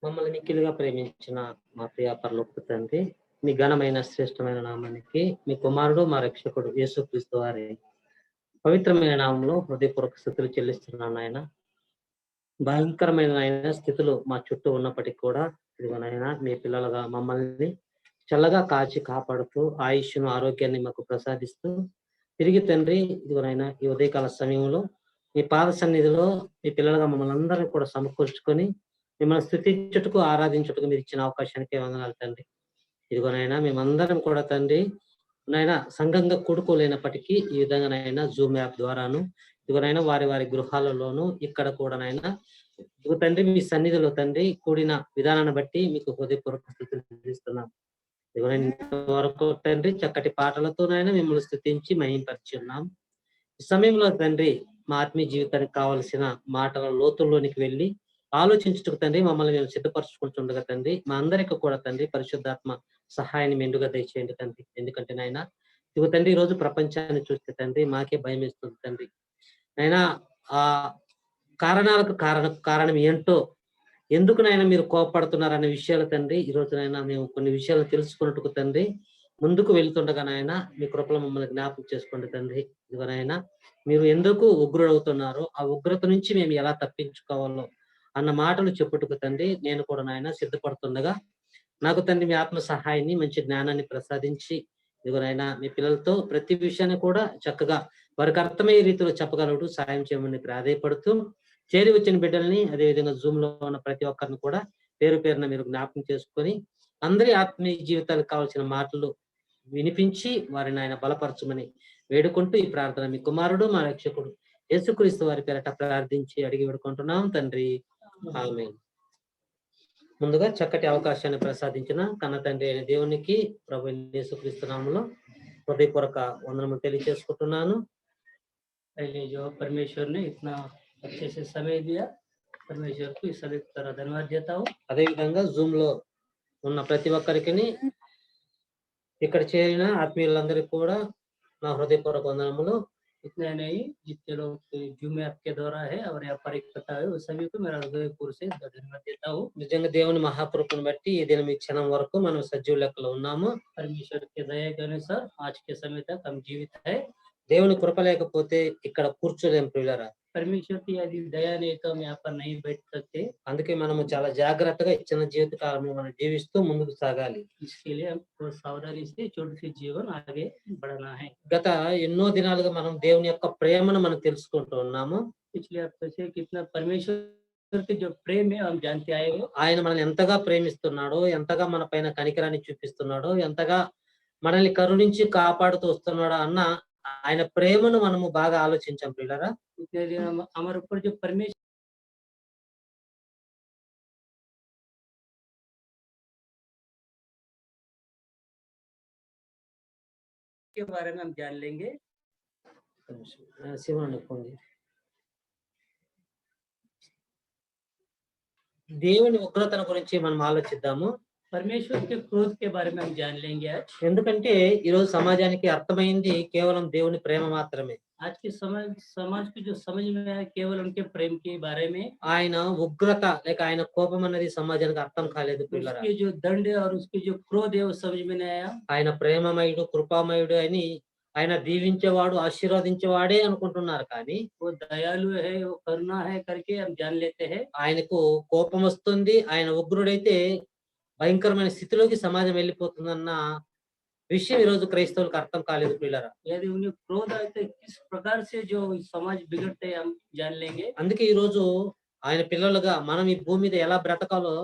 మమ్మల్ని మిక్కిలిగా ప్రేమించిన మా ప్రియ పరలోకపు తండ్రి, మీ ఘనమైన శ్రేష్టమైన నామానికి మీ కుమారుడు మా రక్షకుడు యేసుక్రీస్తు వారి పవిత్రమైన నామంలో హృదయపూర్వక స్థుతులు చెల్లిస్తున్నాను నాయన. భయంకరమైన నాయన స్థితులు మా చుట్టూ ఉన్నప్పటికీ కూడా ఇదిగో నాయన మీ పిల్లలుగా మమ్మల్ని చల్లగా కాచి కాపాడుతూ ఆయుష్ను ఆరోగ్యాన్ని మాకు ప్రసాదిస్తూ తిరిగి తండ్రి ఇదిగో నాయన ఈ ఉదయకాల సమయంలో మీ పాద సన్నిధిలో మీ పిల్లలుగా మమ్మల్ని అందరినీ కూడా సమకూర్చుకొని మిమ్మల్ని స్తుతించుటకు ఆరాధించుటకు మీరు ఇచ్చిన అవకాశానికి వందనాలు తండ్రి. ఇదిగోనైనా మేమందరం కూడా తండ్రి నాయన సంఘంగా కూడుకోలేనప్పటికీ ఈ విధంగానైనా జూమ్ యాప్ ద్వారాను ఇదిగోనైనా వారి వారి గృహాలలోను ఇక్కడ కూడానైనా ఇదిగో తండ్రి మీ సన్నిధిలో తండ్రి కూడిన విధానాన్ని బట్టి మీకు హృదయపూర్వక స్తుతులు చెల్లిస్తున్నాం. ఇదిగోనైనా ఇంతవరకు తండ్రి చక్కటి పాటలతోనైనా మిమ్మల్ని స్తుతించి మహింపరిచి ఉన్నాం. ఈ సమయంలో తండ్రి మా ఆత్మీయ జీవితానికి కావలసిన మాటల లోతుల్లోనికి వెళ్ళి ఆలోచించుటకు తండ్రి మమ్మల్ని మేము సిద్ధపరచుకుంటుండగా తండ్రి మా అందరికీ కూడా తండ్రి పరిశుద్ధాత్మ సహాయాన్ని మెండుగా దయచేయండి తండ్రి. ఎందుకంటే నాయన ఇదిగో తండ్రి ఈ రోజు ప్రపంచాన్ని చూస్తే తండ్రి మాకే భయం వేస్తుంది తండ్రి. నాయన ఆ కారణాలకు కారణం ఏంటో ఎందుకు నాయన మీరు కోపడుతున్నారు అనే విషయాలు తండ్రి ఈ రోజునైనా మేము కొన్ని విషయాలు తెలుసుకున్నట్టుకు తండ్రి ముందుకు వెళ్తుండగా నాయన మీ కృపలో మమ్మల్ని జ్ఞాపకం చేసుకోండి తండ్రి. ఇదిగోనైనా మీరు ఎందుకు ఉగ్రుడవుతున్నారో ఆ ఉగ్రత నుంచి మేము ఎలా తప్పించుకోవాలో అన్న మాటలు చెప్పుటకు తండ్రి నేను కూడా నాయన సిద్ధపడుతుండగా నాకు తండ్రి మీ ఆత్మ సహాయాన్ని మంచి జ్ఞానాన్ని ప్రసాదించి ఇదిగోనైనా మీ పిల్లలతో ప్రతి విషయాన్ని కూడా చక్కగా వారికి అర్థమయ్యే రీతిలో చెప్పగలడు సాయం చేయమని ప్రాధేయపడుతూ చేరి వచ్చిన బిడ్డల్ని అదేవిధంగా జూమ్ లో ఉన్న ప్రతి ఒక్కరిని కూడా పేరు పేరున మీరు జ్ఞాపకం చేసుకొని అందరి ఆత్మీయ జీవితాలకు కావాల్సిన మాటలు వినిపించి వారిని ఆయన బలపరచమని వేడుకుంటూ ఈ ప్రార్థన మీ కుమారుడు మా రక్షకుడు యేసుక్రీస్తు వారి పేరట ప్రార్థించి అడిగి వేడుకుంటున్నాం తండ్రి. ఆమేన్. ముందుగా చక్కటి అవకాశాన్ని ప్రసాదించిన కన్న తండ్రి అయిన దేవునికి ప్రభు యేసుక్రీస్తు నామములో హృదయపూర్వక వందనములు తెలియజేసుకుంటున్నాను. पहले जो परमेश्वर ने इतना अच्छे से समय दिया, परमेश्वर को इस समय तरह धन्यवाद देता हूँ। అదేవిధంగా జూమ్ లో ఉన్న ప్రతి ఒక్కరికి ఇక్కడ చేరిన ఆత్మీయులందరికీ కూడా నా హృదయపూర్వక వందనములు. इतना नहीं, जितने लोग जूम ऐप के द्वारा है और यहाँ पर इकट्ठा है उस सभी को मेरा हृदयपूर्वक से धन्यवाद देता हूँ। నిజంగా దేవుని మహాకృపను బట్టి ఈ దినం ఈ క్షణం వరకు మనం సజీవ లెక్కలో ఉన్నాము. परमेश्वर के दया के अनुसार आज के समय तक हम जीवित है। దేవుని కృప లేకపోతే ఇక్కడ కూర్చోలేం ప్రియులారా. परमेश्वर की यदि दया नहीं तो हम यहाँ पर नहीं बैठ सकते। అందుకే మనము చాలా జాగ్రత్తగా ఇచ్చిన జీవిత కాలంలో మనం జీవిస్తూ ముందుకు సాగాలి. इसके लिए हमको सावधानी से छोटे से जीवन आगे बढ़ाना है। గత ఎన్నో దినాలుగా మనం దేవుని యొక్క ప్రేమను మనం తెలుసుకుంటూ ఉన్నాము. पिछले हफ्ते से कितना परमेश्वर के जो प्रेम है हम जानते आए हैं। ఆయన మనల్ని ఎంతగా ప్రేమిస్తున్నాడో, ఎంతగా మన పైన కనికరాన్ని చూపిస్తున్నాడో, ఎంతగా మనల్ని కరుణించి కాపాడుతూ వస్తున్నాడో అన్న ఆయన ప్రేమను మనము బాగా ఆలోచించాం ప్రియులారా. इतने दिन हमारे ऊपर जो परमेश्वर के बारे में हम जान लेंगे। శివుని పొంది దేవుని ఉగ్రతను గురించి మనం ఆలోచిద్దాము. परमेश्वर के क्रोध के बारे में हम जान लेंगे आज। ఎందుకంటే ఈరోజు సమాజానికి అర్థమైంది కేవలం దేవుని ప్రేమ మాత్రమే. आज के समाज को जो समझ में आया केवल उनके प्रेम के बारे में। ఆయన ఉగ్రత లేక ఆయన కోపం అనేది సమాజానికి అర్థం కాలేదు పిల్లరా. उसके जो दंड है और उसके जो क्रोध है वो समझ में नहीं आया। ఆయన ప్రేమమయుడు కృపామయుడు అని ఆయన దీవించేవాడు ఆశీర్వదించేవాడే అనుకుంటున్నారు కానీ वो दयालु है वो करुणा है करके हम जान लेते हैं। ఆయనకు కోపం వస్తుంది, ఆయన ఉగ్రుడైతే భయంకరమైన స్థితిలోకి సమాజం వెళ్ళిపోతుందన్న విషయం ఈ రోజు క్రైస్తవులకు అర్థం కాలేదు పిల్లరా. यदि उन्हें क्रोध आए तो किस प्रकार से जो समाज बिगड़ते हैं हम जान लेंगे। అందుకే ఈ రోజు ఆయన పిల్లలుగా మనం ఈ భూమి మీద ఎలా బ్రతకాలో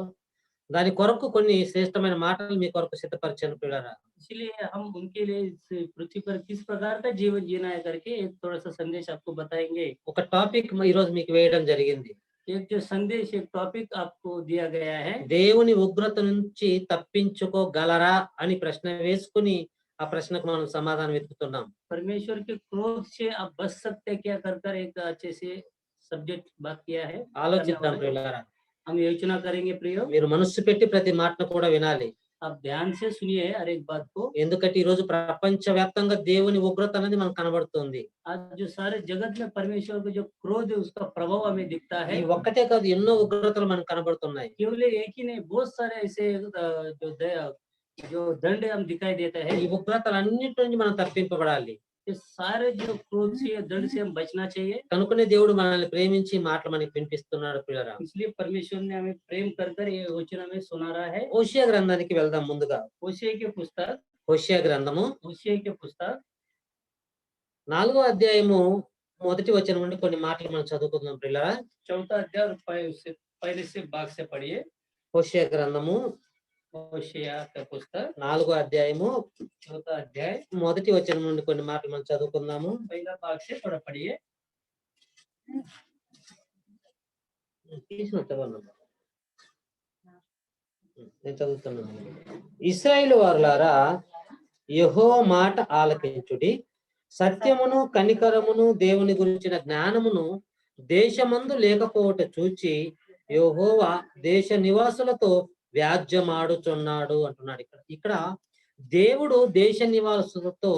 దాని కొరకు కొన్ని శ్రేష్టమైన మాటలు మీ కొరకు సిద్ధపరిచాను పిల్లరా. इसलिए हम उनके लिए इस पृथ्वी पर किस प्रकार का जीवन जीना है करके एक थोड़ा सा संदेश आपको बताएंगे। ఒక టాపిక్ ఈ రోజు మీకు వేయడం జరిగింది. एक जो संदेश एक टॉपिक आपको दिया गया है। దేవుని ఉగ్రత నుంచి తప్పించుకోగలరా అని ప్రశ్న వేసుకుని ఆ ప్రశ్నకు మనం సమాధానం వెతుకుతున్నాం. परमेश्वर के क्रोध से आप बच सकते क्या कर एक अच्छे से सब्जेक्ट बात किया है। ఆలోచిద్దాం ప్రియులారా. हम योजना करेंगे प्रियो। మీరు మనస్సు పెట్టి ప్రతి మాటను కూడా వినాలి. आप ध्यान से सुनिए हर एक बात को। ఎందుకంటే ఈ రోజు ప్రపంచవ్యాప్తంగా దేవుని ఉగ్రత అనేది మనకు కనబడుతుంది. आज जो सारे जगत में परमेश्वर का जो क्रोध है उसका प्रभाव हमें दिखता ఈ है। ఒక్కటే కాదు ఎన్నో ఉగ్రతలు మనకు కనబడుతున్నాయి. केवल एक ही नहीं, बहुत सारे ऐसे जो दंड हम दिखाई देता है। ఈ ఉగ్రతలన్నిటి నుంచి మనం తప్పింపబడాలి. ये सारे जो क्रोध से या दंड से हम बचना चाहिए। కనుకనే దేవుడు మనల్ని ప్రేమించి ఈ మాటలు మనకి వినిపిస్తున్నాడు ప్రియులారా. इसलिए परमेश्वर ने हमें प्रेम कर कर ये वचन हमें सुना रहा है। హోషేయ గ్రంథానికి వెళ్దాం ముందుగా. होशे के पुस्तक, హోషేయ గ్రంథము होशे के पुस्तक 4వ అధ్యాయము మొదటి వచనం నుండి కొన్ని మాటలు మనం చదువుకుందాం ప్రియులారా. 4 अध्याय और पहले से भाग से पढ़िए। హోషేయ గ్రంథము होशेया का पुस्तक 4వ అధ్యాయము 4 अध्याय మొదటి వచనం నుండి కొన్ని మాటలు మనం చదువుకుందాము. पहला भाग से थोड़ा पढ़िए। నేను చదువుతున్నాను. ఇశ్రాయేలు వారులారా, యెహోవా మాట ఆలకించుడి. సత్యమును కనికరమును దేవుని గురించిన జ్ఞానమును దేశమందు లేకపోవట చూచి యెహోవా దేశ నివాసులతో వ్యాజ్యమాడుచున్నాడు అంటున్నాడు. ఇక్కడ దేవుడు దేశ నివాసులతో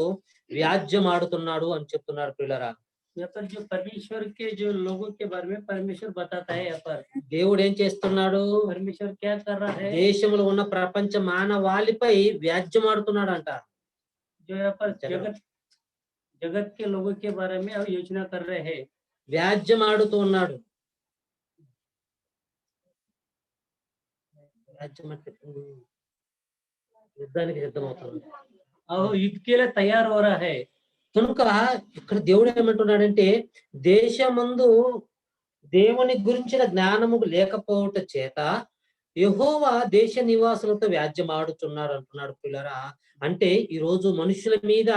వ్యాజ్యమాడుతున్నాడు అని చెప్తున్నాడు పిల్లరా. यहाँ पर जो परमेश्वर के जो लोगों के बारे में परमेश्वर बताता है, यहाँ पर దేవుడు ఏం చేస్తున్నాడు? परमेश्वर क्या कर रहा है? దేశంలో ఉన్న ప్రపంచ మానవాళిపై వ్యాజ్యమాడుతున్నాడంట. जो यहाँ पर जगत के लोगों के बारे में अब योजना कर रहे हैं। వ్యాజ్యమాడుతూ ఉన్నాడు. యుద్ధానికి సిద్ధమవుతున్నాడు. अब युद्ध के लिए तैयार हो रहा है। కనుక ఇక్కడ దేవుడు ఏమంటున్నాడంటే, దేశమందు దేవుని గురించిన జ్ఞానము లేకపోవట చేత యెహోవా దేశ నివాసులతో వ్యాజ్యమాడుచున్నాడు అంటున్నాడు పిల్లరా. అంటే ఈ రోజు మనుషుల మీద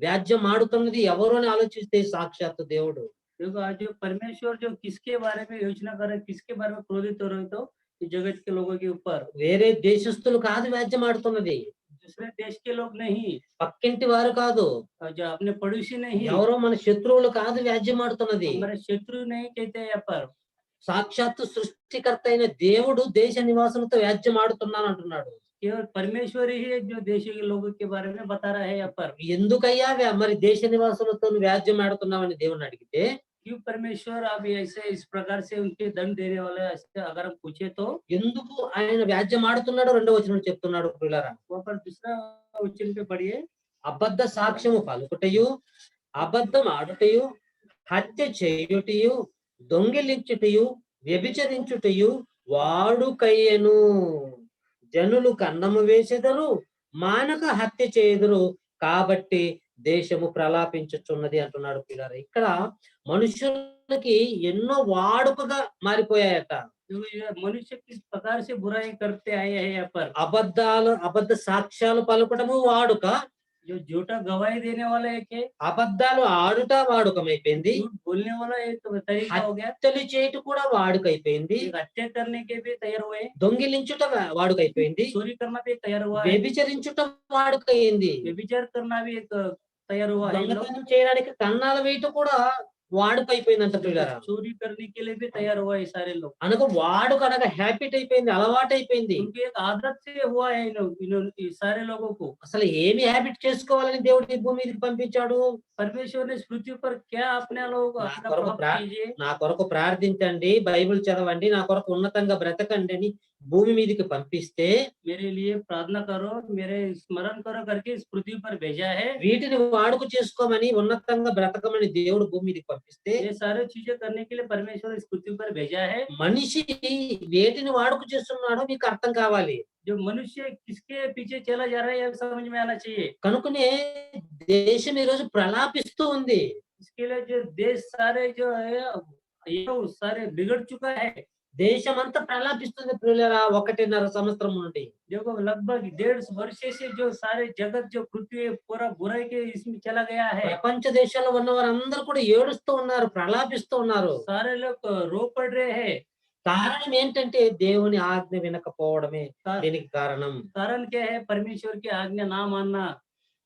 వ్యాజ్యమాడుతున్నది ఎవరు అని ఆలోచిస్తే సాక్షాత్తు దేవుడు. देखो आज जो परमेश्वर जो किसके बारे में योजना कर रहे, किसके बारे में क्रोधित हो रहे, तो इस जगत के लोगों के ऊपर। వేరే దేశస్తులు కాదు వ్యాజ్యమాడుతున్నది, दूसरे देश के लोग नहीं, పక్కింటి వారు కాదు, और जो अपने पड़ोसी नहीं, ఎవరో మన శత్రువులు కాదు వ్యాజ్యమాడుతున్నది. हमारे शत्रु नहीं कहते हैं यहाँ पर। సాక్షాత్తు సృష్టికర్త అయిన దేవుడు దేశ నివాసులతో వ్యాజ్యమాడుతున్నాను అంటున్నాడు. केवल परमेश्वर ही है जो देश के लोगों के बारे में बता रहा है यहाँ पर। ఎందుకయ్యా మరి దేశ నివాసులతో వ్యాజ్యమాడుతున్నావని దేవుని అడిగితే, क्यों परमेश्वर आप ऐसे इस प्रकार से उनके दंड देने वाले, ऐसे अगर हम पूछे तो ఎందుకు ఆయన వ్యాజ్యమాడుతున్నాడో 2వ వచనంలో చెప్తున్నాడు ప్రియులారా. वहाँ पर दूसरा वचन पे पढ़िए। అబద్ధ సాక్ష్యము పలుకుటయు, అబద్ధం ఆడుటయు, హత్య చేయుటయు, దొంగిలించుటయు, వ్యభిచరించుటయు వాడుకయ్యను. జనులు కన్నము వేసెదరు, మానక హత్య చేయుదురు, కాబట్టి దేశము ప్రలాపించుచున్నది అంటున్నాడు పిల్లరా. ఇక్కడ మనుషులకి ఎన్నో వాడుకగా మారిపోయాయట. जो ये मनुष्य किस प्रकार से बुराई करते आए हैं यहाँ पर। అబద్ధ సాక్ష్యాలు పలుకటము వాడుక, जो झूठा गवाही देने वाला एक है, అబద్ధాలు ఆడుట వాడుకమైపోయింది, झूठ बोलने वाला एक तरीका हो गया, హత్యలు చేయటం కూడా వాడుకైపోయింది, एक हत्या करने के भी तैयार हुए, దొంగిలించుట వాడుకైపోయింది, चोरी करना भी तैयार हुआ है, వ్యభిచరించుట వాడుకయింది, व्यभिचार करना भी एक तैयार हुआ है, దొంగతనం చేయడానికి కన్నాలు వేయటం కూడా వాడుకైపోయిందంట పిల్లరా. चोरी करने के लिए भी तैयार हुआ है सारे लोग। అనగా వాడుక అనగా హ్యాబిట్ అయిపోయింది, అలవాటైపోయింది. उनकी एक आदत से हुआ है इन सारे लोगों को। అసలు ఏమి హ్యాబిట్ చేసుకోవాలని దేవుడు ఈ భూమి మీదకి పంపించాడు? परमेश्वर ने इस पृथ्वी पर क्या अपने लोगों को अपना కొరకు प्रभाव कीजिए, నా కొరకు ప్రార్థించండి, బైబిల్ చదవండి, నా కొరకు ఉన్నతంగా బ్రతకండి అని భూమి మీదకి పంపిస్తే, मेरे लिए प्रार्थना करो, मेरे स्मरण करो करके इस पृथ्वी पर भेजा है। వీటిని వాడుక చేసుకోమని ఉన్నతంగా బ్రతకమని దేవుడు భూమి మీదకి పంపిస్తే, ये सारे चीजें करने के लिए परमेश्वर इस पृथ्वी पर भेजा है। మనిషి వేటిని వాడుక చేస్తున్నాడో మీకు అర్థం కావాలి. जो मनुष्य किसके पीछे चला जा रहा है, यह समझ में आना चाहिए। కనుకనే దేశం ఈ రోజు ప్రలాపిస్తూ ఉంది. इसके लिए जो देश सारे जो है ये सारे बिगड़ चुका है। దేశం అంతా ప్రలాపిస్తుంది ప్రియులారా 1.5 సంవత్సరం నుండి. देखो लगभग 1.5 वर्ष से जो सारे जगत जो पृथ्वी पूरा बुराई के इसमें चला गया है। ప్రపంచ దేశాల్లో ఉన్న వారందరూ కూడా ఏడుస్తూ ఉన్నారు, ప్రలాపిస్తూ ఉన్నారు. सारे लोग रो पड़ रहे हैं। కారణం ఏంటంటే దేవుని ఆజ్ఞ వినకపోవడమే దీనికి కారణం. कारण क्या है? परमेश्वर की आज्ञा ना मानना।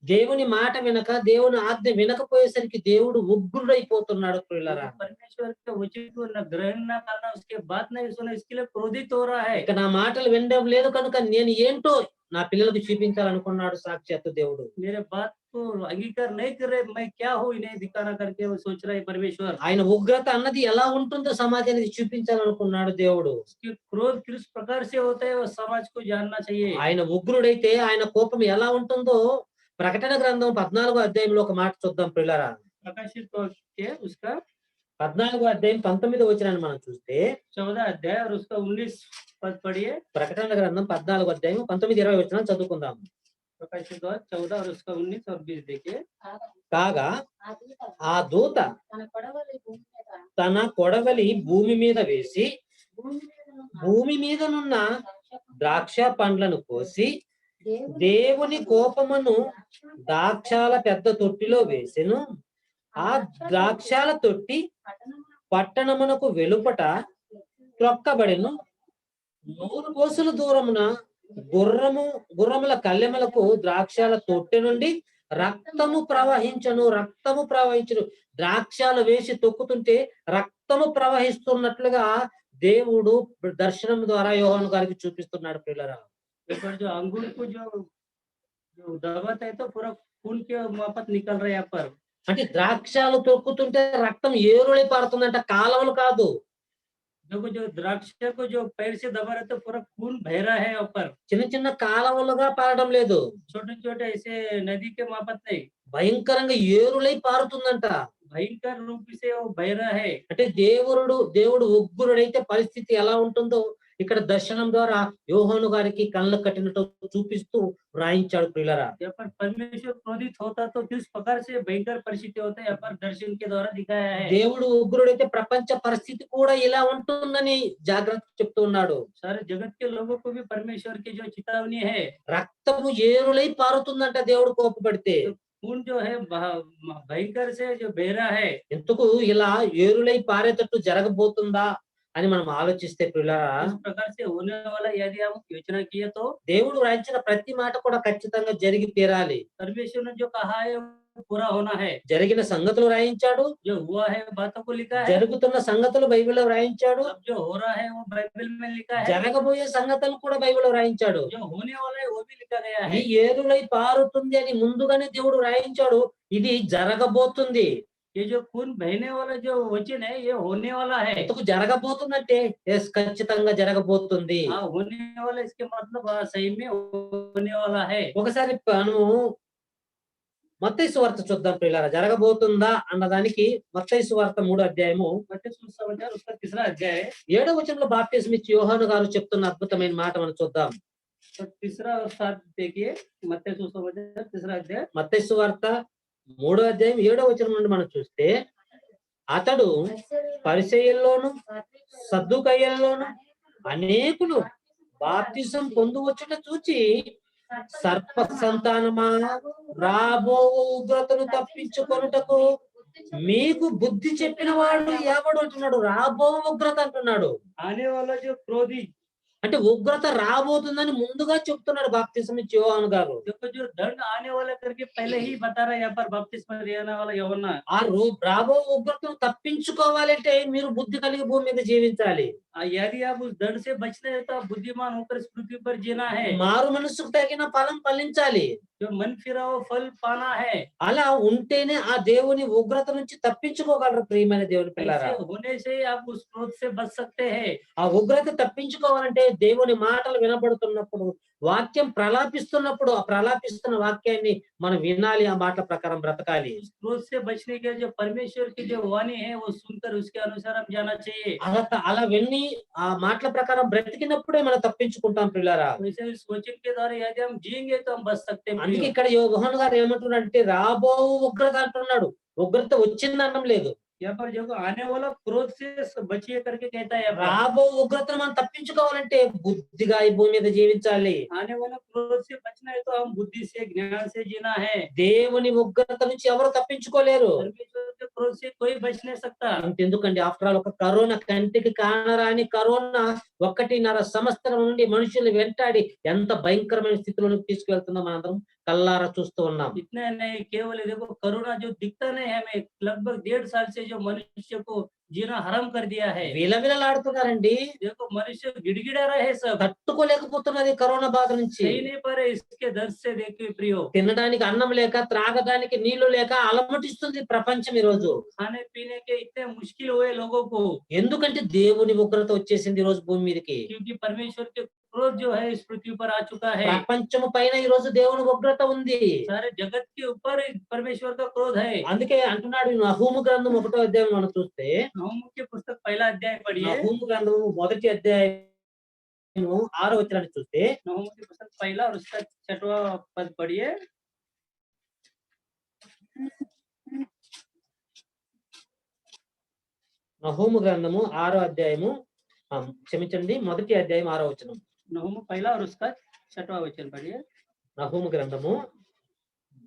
దేవుని మాట వినక, దేవుని ఆజ్ఞ వినకపోయేసరికి దేవుడు ఉగ్రుడైపోతున్నాడు ప్రియులారా. परमेश्वर के वचन को न ग्रहण न करना, उसके बात नहीं सुना, इसके लिए क्रोधित हो रहा है। ఇక నా మాటలు వినడం లేదు కనుక నేను ఏంటో నా పిల్లలకు చూపించాలనుకున్నాడు సాక్షాత్తు దేవుడు. मेरे बात को अंगीकार नहीं कर रहे, मैं क्या हूँ इन्हें दिखाना करके वो सोच रहा है परमेश्वर। ఆయన ఉగ్రత అన్నది ఎలా ఉంటుందో సమాజానికి చూపించాలనుకున్నాడు దేవుడు. उसके क्रोध किस प्रकार से होता है वो समाज को जानना चाहिए। ఆయన ఉగ్రుడైతే ఆయన కోపం ఎలా ఉంటుందో ప్రకటన గ్రంథం 14వ అధ్యాయంలో ఒక మాట చూద్దాం ప్రియులారా. प्रकाशित वाक्य उसका 14వ అధ్యాయం 19వ వచనాన్ని మనం చూస్తే 14 अध्याय और उसका 19 पद पढ़िए। ప్రకటన గ్రంథం 14వ అధ్యాయం 19, 20 వచనాలు చదువుకుందాం. प्रकाशित वाक्य 14 और उसका 19 और 20 देखिए। కాగా ఆ దూత తన కొడవలి భూమి మీద వేసి భూమి మీదనున్న ద్రాక్ష పండ్లను కోసి దేవుని కోపమును ద్రాక్షాల పెద్ద తొట్టిలో వేసెను. ఆ ద్రాక్షాల తొట్టి పట్టణమునకు వెలుపట త్రొక్కబడెను. 100 కోసుల దూరమున గుర్రముల కళ్ళెములకు ద్రాక్షాల తొట్టె నుండి రక్తము ప్రవహించను. ద్రాక్షాలు వేసి తొక్కుతుంటే రక్తము ప్రవహిస్తున్నట్లుగా దేవుడు దర్శనం ద్వారా యోహాను గారికి చూపిస్తున్నాడు పిల్లరా. ऊपर जो अंगूर को जो दबाता है तो पूरा खून के मापत निकल रहा है यहाँ पर। అంటే ద్రాక్షాలు తొక్కుతుంటే రక్తం ఏరులై పారుతుందంట, కాలవలు కాదు. देखो जो द्राक्ष को जो पैर से दबा रहे तो पूरा खून बह रहा है ऊपर। చిన్న చిన్న కాలవలుగా పారడం లేదు, छोटे छोटे ऐसे नदी के मापत नहीं, భయంకరంగా ఏరులై పారుతుందంట. भयंकर रूप से वो बह रहा है। అంటే దేవుడు ఉగ్రుడైతే పరిస్థితి ఎలా ఉంటుందో ఇక్కడ దర్శనం ద్వారా యోహాను గారికి కళ్ళ కట్టినట్టు చూపిస్తూ వ్రాయించాడు ప్రియులరా. यहाँ पर परमेश्वर क्रोधित होता तो किस प्रकार से भयंकर परिस्थिति होता है यहाँ पर दर्शन के द्वारा दिखाया है। దేవుడు ఉగ్రుడైతే ప్రపంచ పరిస్థితి కూడా ఇలా ఉంటుందని జాగ్రత్త చెప్తూ ఉన్నాడు. सारे जगत के लोगों को भी परमेश्वर की जो चेतावनी है, రక్తము ఏరులై పారుతుందంట దేవుడు కోపపడితే. खून जो है भयंकर से जो बह रहा है। ఎందుకు ఇలా ఏరులై పారేటట్టు జరగబోతుందా అని మనం ఆలోచిస్తే ప్రియులారా, इस प्रकार से होने वाला यदि हम योजना किए तो దేవుడు రాయించిన ప్రతి మాట కూడా ఖచ్చితంగా జరిగి తీరాలి. परमेश्वर ने जो कहा है वो पूरा होना है। జరిగిన సంగతులు రాయించాడు, जो हुआ है बातों को लिखा है, జరుగుతున్న సంగతులు బైబిల్లో రాయించాడు, अब जो हो रहा है वो बाइबल में लिखा है, జరగబోయే సంగతులు కూడా బైబిల్లో రాయించాడు. जो होने वाला है वो भी लिखा गया ఈ है। ఏరులై పారుతుంది అని ముందుగానే దేవుడు రాయించాడు, ఇది జరగబోతుంది. ये जो खून बहने वाला जो वचन है ये होने वाला है। ఎందుకు జరగబోతుందంటే ఎస్ ఖచ్చితంగా జరగబోతుంది. हाँ, होने वाला इसके मतलब सही में होने वाला है। ఒకసారి మనము మత్తయి సువార్త చూద్దాం ప్రియులారా. జరగబోతుందా అన్నదానికి మత్తయి సువార్త 3వ అధ్యాయము मत्ती सुसमाचार उसका 3रा अध्याय 7వ వచనంలో బాప్తిస్మ ఇచ్చి యోహాను గారు చెప్తున్న అద్భుతమైన మాట మనం చూద్దాం. तो 3रा और 7 देखिए। मत्ती सुसमाचार 3रा अध्याय మత్తయి సువార్త 3వ అధ్యాయం 7వ వచనం నుండి మనం చూస్తే, అతడు పరిసయ్యుల్లోను సద్దుకయ్యుల్లోను అనేకులు బాప్తిసం పొందువచ్చుట చూచి, సర్ప సంతానమా, రాబో ఉగ్రతను తప్పించుకొనుటకు మీకు బుద్ధి చెప్పిన వాడు ఎవడు అంటున్నాడు. రాబో ఉగ్రత అంటున్నాడు. आने वाला जो क्रोधी, అంటే ఉగ్రత రాబోతుందని ముందుగా చెప్తున్నాడు బాప్తిసం ఇచ్చి యోహాను గారు. देखो जो दंड आने वाला करके पहले ही बता रहा है यहाँ पर बपतिस्मा लेने वाला यूहन्ना। ఆ రాబో ఉగ్రతను తప్పించుకోవాలంటే మీరు బుద్ధి కలిగి భూమి మీద జీవించాలి. यदि आप उस दंड से बचना है तो आप बुद्धिमान होकर इस पृथ्वी पर जीना है। మారు మనసుకు తగిన ఫలం ఫలించాలి. जो मन फिरा वो फल पाना है। అలా ఉంటేనే ఆ దేవుని ఉగ్రత నుంచి తప్పించుకోగలరు ప్రియమైన దేవుని పిల్లారా. ऐसे होने से आप उस क्रोध से बच सकते हैं। ఆ ఉగ్రత తప్పించుకోవాలంటే దేవుని మాటలు వినబడుతున్నప్పుడు, వాక్యం ప్రలాపిస్తున్నప్పుడు ఆ ప్రలాపిస్తున్న వాక్యాన్ని మనం వినాలి, ఆ మాటల ప్రకారం బ్రతకాలి. उस क्रोध से बचने के जो परमेश्वर की जो वाणी है वो सुनकर उसके अनुसार हम जाना चाहिए। అలా విని ఆ మాటల ప్రకారం బ్రతికినప్పుడే మనం తప్పించుకుంటాం పిల్లారా. वैसे इस वचन के द्वारा यदि हम जिएंगे तो हम बच सकते हैं। అందుకే ఇక్కడ యోహాను గారు ఏమంటున్నాడంటే రాబో ఉగ్రత అంటున్నాడు. ఉగ్రత వచ్చింది అనడం లేదు. यहाँ पर जो आने वाला क्रोध से बचिए करके कहता है। రాబో ఉగ్రతను మనం తప్పించుకోవాలంటే బుద్ధిగా ఈ భూమి మీద జీవించాలి. आने वाला क्रोध से बचना है तो हम बुद्धि से ज्ञान से जीना है। దేవుని ఉగ్రత నుంచి ఎవరు తప్పించుకోలేరు. परमेश्वर के क्रोध से कोई बच नहीं सकता। ఎందుకంటే ఆఫ్టర్ ఆల్ ఒక కరోనా, కంటికి కానరాని కరోనా 1.5 సంవత్సరం నుండి మనుషులు వెంటాడి ఎంత భయంకరమైన స్థితిలోకి తీసుకువెళ్తుందో మనందరం కల్లారా చూస్తూ ఉన్నాం. इतना नहीं, केवल ये देखो करुणा जो दिखता नहीं है हमें, लगभग 1.5 साल से जो मनुष्य को जीना हराम कर दिया है। విలవిలలాడుతున్నారండి. देखो मनुष्य गिड़गिड़ा रहे सब, తట్టుకోలేకపోతున్నది కరోనా బాధ నుంచి. सही नहीं पा रहे इसके दर्द से। देखिए प्रियो, తినడానికి అన్నం లేక, త్రాగడానికి నీళ్లు లేక అలమటిస్తుంది ప్రపంచం ఈ రోజు. खाने पीने के इतने मुश्किल हुए लोगों को, ఎందుకంటే దేవుని ఉగ్రత వచ్చేసింది ఈ రోజు భూమి మీదకి. क्योंकि परमेश्वर के क्रोध जो है इस पृथ्वी पर आ चुका है। ప్రపంచము పైన ఈ రోజు దేవుని ఉగ్రత ఉంది. सारे जगत के ऊपर परमेश्वर का क्रोध है। అందుకే అంటున్నాడు నహూము గ్రంథం 1వ అధ్యాయం మనం చూస్తే, नहूम की पुस्तक पहला अध्याय पढ़िए। నహూము గ్రంథం 1వ అధ్యాయం 6వ వచనాన్ని చూస్తే, नहूम की पुस्तक पहला और उसका 6वां पद पढ़िए। నహూము గ్రంథము 6వ అధ్యాయము క్షమించండి 1వ అధ్యాయం 6వ వచనం. नहूम पहला और उसका 6वां वचन पढ़िए। నహూము గ్రంథము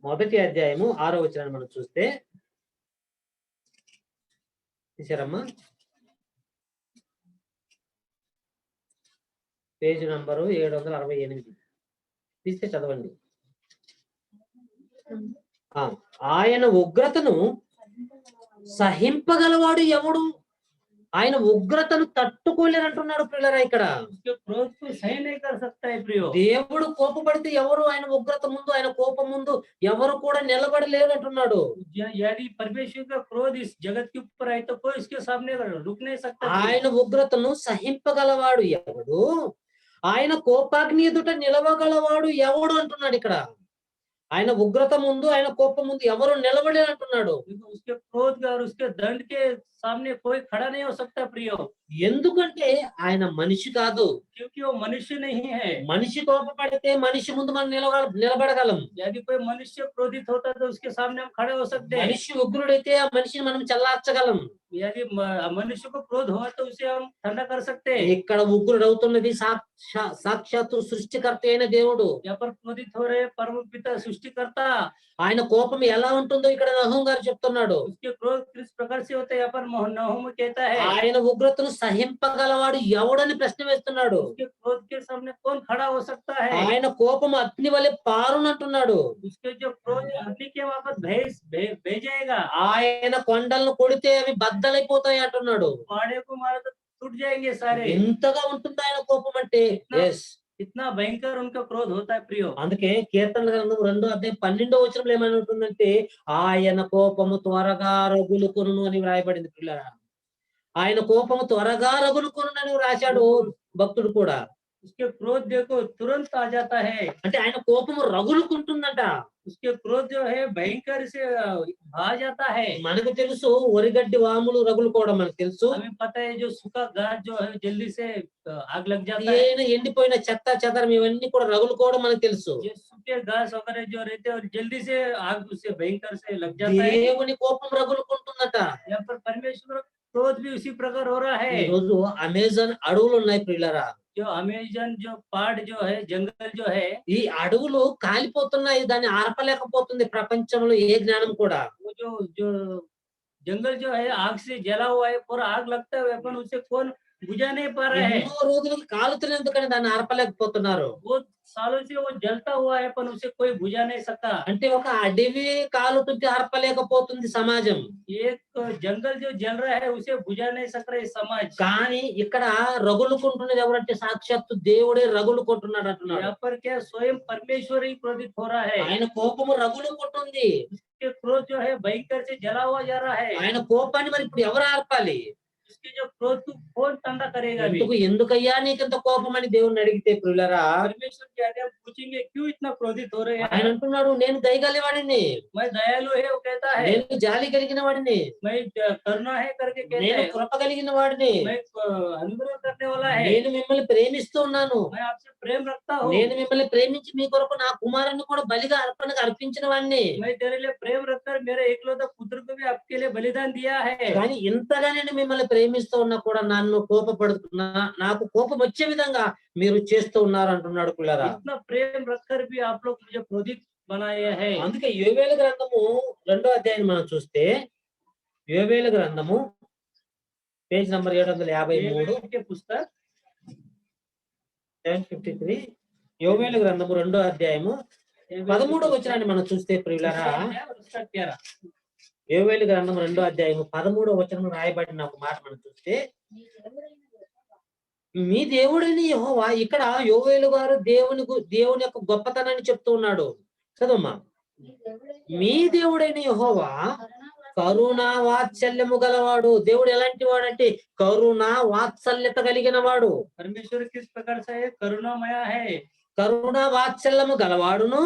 1వ అధ్యాయము 6వ వచనాన్ని మనం చూస్తే, తీసారమ్మా పేజ్ నంబరు 768 తీస్తే చదవండి. ఆయన ఉగ్రతను సహింపగలవాడు ఎవడు? ఆయన ఉగ్రతను తట్టుకోలేరంటున్నాడు పిల్లరా ఇక్కడ. उसके क्रोध को सही नहीं कर सकता है प्रियो। దేవుడు కోపపడితే ఎవరు ఆయన ఉగ్రత ముందు, ఆయన కోపం ముందు ఎవరు కూడా నిలబడలేరు అంటున్నాడు. यदि परमेश्वर का क्रोध इस जगत के ऊपर आए तो कोई उसके सामने रुक नहीं सकता। ఆయన ఉగ్రతను సహింపగలవాడు ఎవడు? ఆయన కోపాగ్ని ఎదుట నిలవగలవాడు ఎవడు అంటున్నాడు ఇక్కడ. ఆయన ఉగ్రత ముందు, ఆయన కోపం ముందు ఎవరు నిలబడలేరు అంటున్నాడు. उसके क्रोध का और उसके दंड के सामने कोई खड़ा नहीं हो सकता प्रियो। ఎందుకంటే ఆయన మనిషి కాదు. क्योंकि वो मनुष्य नहीं है। మనిషి కోపపడితే మనిషి ముందు మనం నిలబడగలం. यदि कोई मनुष्य क्रोधित होता तो उसके सामने हम खड़े हो सकते हैं। మనిషి ఉగ్రుడైతే ఆ మనిషిని మనం చల్లార్చగలం. यदि मनुष्य को क्रोध हो तो उसे हम ठंडा कर सकते हैं। ఇక్కడ ఉగ్రుడవుతున్నది సాక్షాత్తు సృష్టికర్త అయిన దేవుడు. यहाँ पर क्रोधित हो रहे परम पिता सृष्टिकर्ता। ఆయన కోపం ఎలా ఉంటుందో ఇక్కడ నహూము గారు చెప్తున్నాడు. उसके क्रोध किस प्रकार से होता है यहाँ पर नहूम कहता है। ఆయన ఉగ్రతను సహింపగలవాడు ఎవడని ప్రశ్న వేస్తున్నాడు. उसके क्रोध के सामने कौन खड़ा हो सकता है। ఆయన కోపం అగ్ని వలె పారునంటున్నాడు. उसके जो क्रोध अग्नि के वापस भेजेगा। ఆయన కొండలను కొడితే అవి బద్దలైపోతాయి అంటున్నాడు. पहाड़े को मारे तो टूट जाएंगे सारे। ఎంతగా ఉంటుంది ఆయన కోపం అంటే. इतना भयंकर उनका क्रोध होता है प्रियो। అందుకే కీర్తన గ్రంథం 2వ అధ్యాయం 12వ వచనంలో ఏమనుంటుందంటే, ఆయన కోపము త్వరగా రగులుకొనును అని వ్రాయబడింది పిల్లరా. ఆయన కోపము త్వరగా రగులుకొనును అని రాశాడు భక్తుడు కూడా. उसके क्रोध देखो तुरंत आ जाता है। అంటే ఆయన కోపము రగులుకుంటుందంట. उसके क्रोध जो है भयंकर से आ जाता है। మనకు తెలుసు వరిగడ్డి వాములు రగులుకోవడం మనకు తెలుసు. हमें पता है जो सूखा घास जो है जल्दी से आग लग जाता है। ఎండిపోయిన చెత్త చెదరం ఇవన్నీ కూడా రగులుకోవడం మనకు తెలుసు. ये सूखे घास वगैरह जो रहते हैं और जल्दी से आग उससे भयंकर से लग जाता है। దేవుని కోపం రగులుకుంటుందట. यहाँ पर परमेश्वर क्रोध भी उसी प्रकार हो रहा है। ఈ రోజు అమెజాన్ అడవులు ఉన్నాయి పిల్లరా. जो अमेजन जो पहाड़ जो है, जंगल जो है, ఈ అడవులు కాలిపోతున్నాయి. దాన్ని ఆర్పలేకపోతుంది ప్రపంచంలో ఏ జ్ఞానం కూడా. वो जो जंगल जो है आग से जला हुआ है, पूरा आग लगता है अपन उसे कौन बुझा नहीं पा रहा है। ఎన్నో రోజులకు కాలుతున్న ఎందుకని దాన్ని ఆర్పలేకపోతున్నారు. बहुत सालों से वो जलता हुआ है पर उसे कोई बुझा नहीं सका। అంటే ఒక అడవి కాలుతుంటే ఆర్పలేకపోతుంది సమాజం. एक जंगल जो जल रहा है उसे बुझा नहीं सक रहा है समाज। కానీ ఇక్కడ రగులుకుంటున్నది ఎవరంటే సాక్షాత్తు దేవుడే రగులుకుంటున్నాడు అంటున్నాడు. यहाँ पर क्या स्वयं परमेश्वर ही क्रोधित हो रहा है। ఆయన కోపము రగులుకుంటుంది. उसके क्रोध जो है भयंकर से जला हुआ जा रहा है। ఆయన కోపాన్ని మరి ఇప్పుడు ఎవరు ఆర్పాలి? उसके जो क्रोध को कौन ठंडा करेगा अभी? ఎందుకయ్యా నీకింత కోపం అని దేవుణ్ణి అడిగితే ప్రియులారా, परमेश्वर क्या है पूछेंगे क्यों इतना क्रोधित हो रहे ఆయన हैं। అంటున్నాడు నేను దయగలివాడిని, मैं दयालु है वो कहता है। నేను జాలి కలిగిన వాడిని, मैं करुणा है करके कहता నేను है। కృప కలిగిన వాడిని, मैं अनुग्रह करने वाला है। నేను మిమ్మల్ని ప్రేమిస్తూ ఉన్నాను, मैं आपसे प्रेम रखता हूँ। నేను మిమ్మల్ని ప్రేమించి మీ కొరకు నా కుమారుని కూడా బలిగా అర్పణగా అర్పించిన వాడిని. मैं तेरे लिए प्रेम रखकर मेरे एकलौता पुत्र को भी आपके लिए बलिदान दिया है। కానీ ఇంతగా నేను మిమ్మల్ని ప్రేమిస్తూ ఉన్నా కూడా నన్ను నాకు కోపం వచ్చే విధంగా మీరు చేస్తూ ఉన్నారు అంటున్నాడు పిల్లరా. इतना प्रेम रखकर भी आप लोग मुझे क्रोधित बनाया है। అందుకే యోవేలు గ్రంథము 2వ అధ్యాయం మనం చూస్తే, యోవేలు గ్రంథము పేజ్ నంబర్ 753 के पुस्तक 753 యోవేలు గ్రంథము 2వ అధ్యాయము 13వ వచనాన్ని మనం చూస్తే ప్రియులారా, उसका 13 యోవేలు గ్రంథం 2వ అధ్యాయం 13వ వచనం రాయబడిన ఒక మాట మనం చూస్తే, మీ దేవుడైన యెహోవా, ఇక్కడ యోవేలు గారు దేవుని యొక్క గొప్పతనాన్ని చెప్తూ ఉన్నాడు. చదవమ్మా. మీ దేవుడైన యెహోవా కరుణా వాత్సల్యము గలవాడు. దేవుడు ఎలాంటి వాడంటే కరుణ వాత్సల్యత కలిగిన వాడు. परमेश्वर किस प्रकार से है? करुणामय है। కరుణ వాత్సల్యము గలవాడును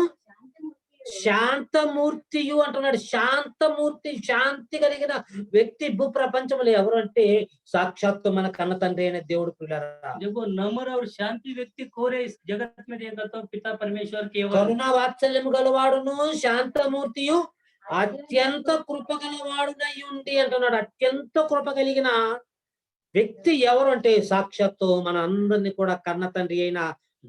శాంతమూర్తియు అంటున్నాడు. శాంతమూర్తి, శాంతి కలిగిన వ్యక్తి భూప్రపంచంలో ఎవరు అంటే సాక్షాత్తు మన కన్న తండ్రి అయిన దేవుడు. పిల్లరా, देखो नम्र और शांति व्यक्ति कौन है इस जगत में? देखा तो पिता परमेश्वर केवल। కరుణ వాత్సల్యము గలవాడును శాంతమూర్తియు అత్యంత కృప గలవాడునై ఉండి అంటున్నాడు. అత్యంత కృప కలిగిన వ్యక్తి ఎవరు అంటే సాక్షాత్తు మన అందరినీ కూడా కన్న తండ్రి అయిన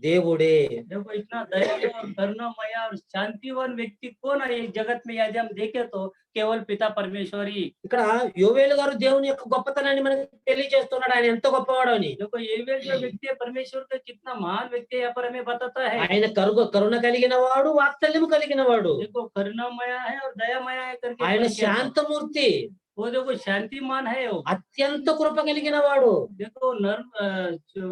దేవుడే. देखो इतना दयालु और करुणामय और शांतिवान व्यक्ति कौन है इस जगत में? यदि हम देखे तो केवल पिता परमेश्वर ही। ఇక్కడ యోవేలు గారు దేవుని యొక్క గొప్పతనాన్ని మనకి తెలియజేస్తున్నాడు, ఆయన ఎంత గొప్పవాడు అని. देखो योवेल जो व्यक्ति है परमेश्वर का कितना महान व्यक्ति है यहाँ पर हमें बताता है। ఆయన కరుణ కలిగిన వాడు, వాత్సల్యము కలిగిన వాడు. देखो करुणामय है और दयामय है करके ఆయన बोला गया था। శాంతమూర్తి, वो देखो शांतिमान है वो। అత్యంత కృప కలిగిన వాడు. देखो जो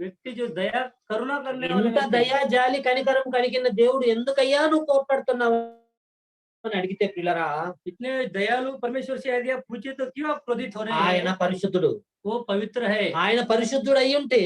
व्यक्ति जो दया करुणा करने वाला ఇంత व्यक्ति। దయా జాలి కనికరం కలిగిన దేవుడు ఎందుకయ్యా నువ్వు కోపడుతున్నావు అని అడిగితే పిల్లరా, इतने दयालु परमेश्वर से यदि आप पूछे तो क्यों आप क्रोधित हो रहे ఆయన हैं? పరిశుద్ధుడు. वो पवित्र है। ఆయన పరిశుద్ధుడు అయి ఉంటే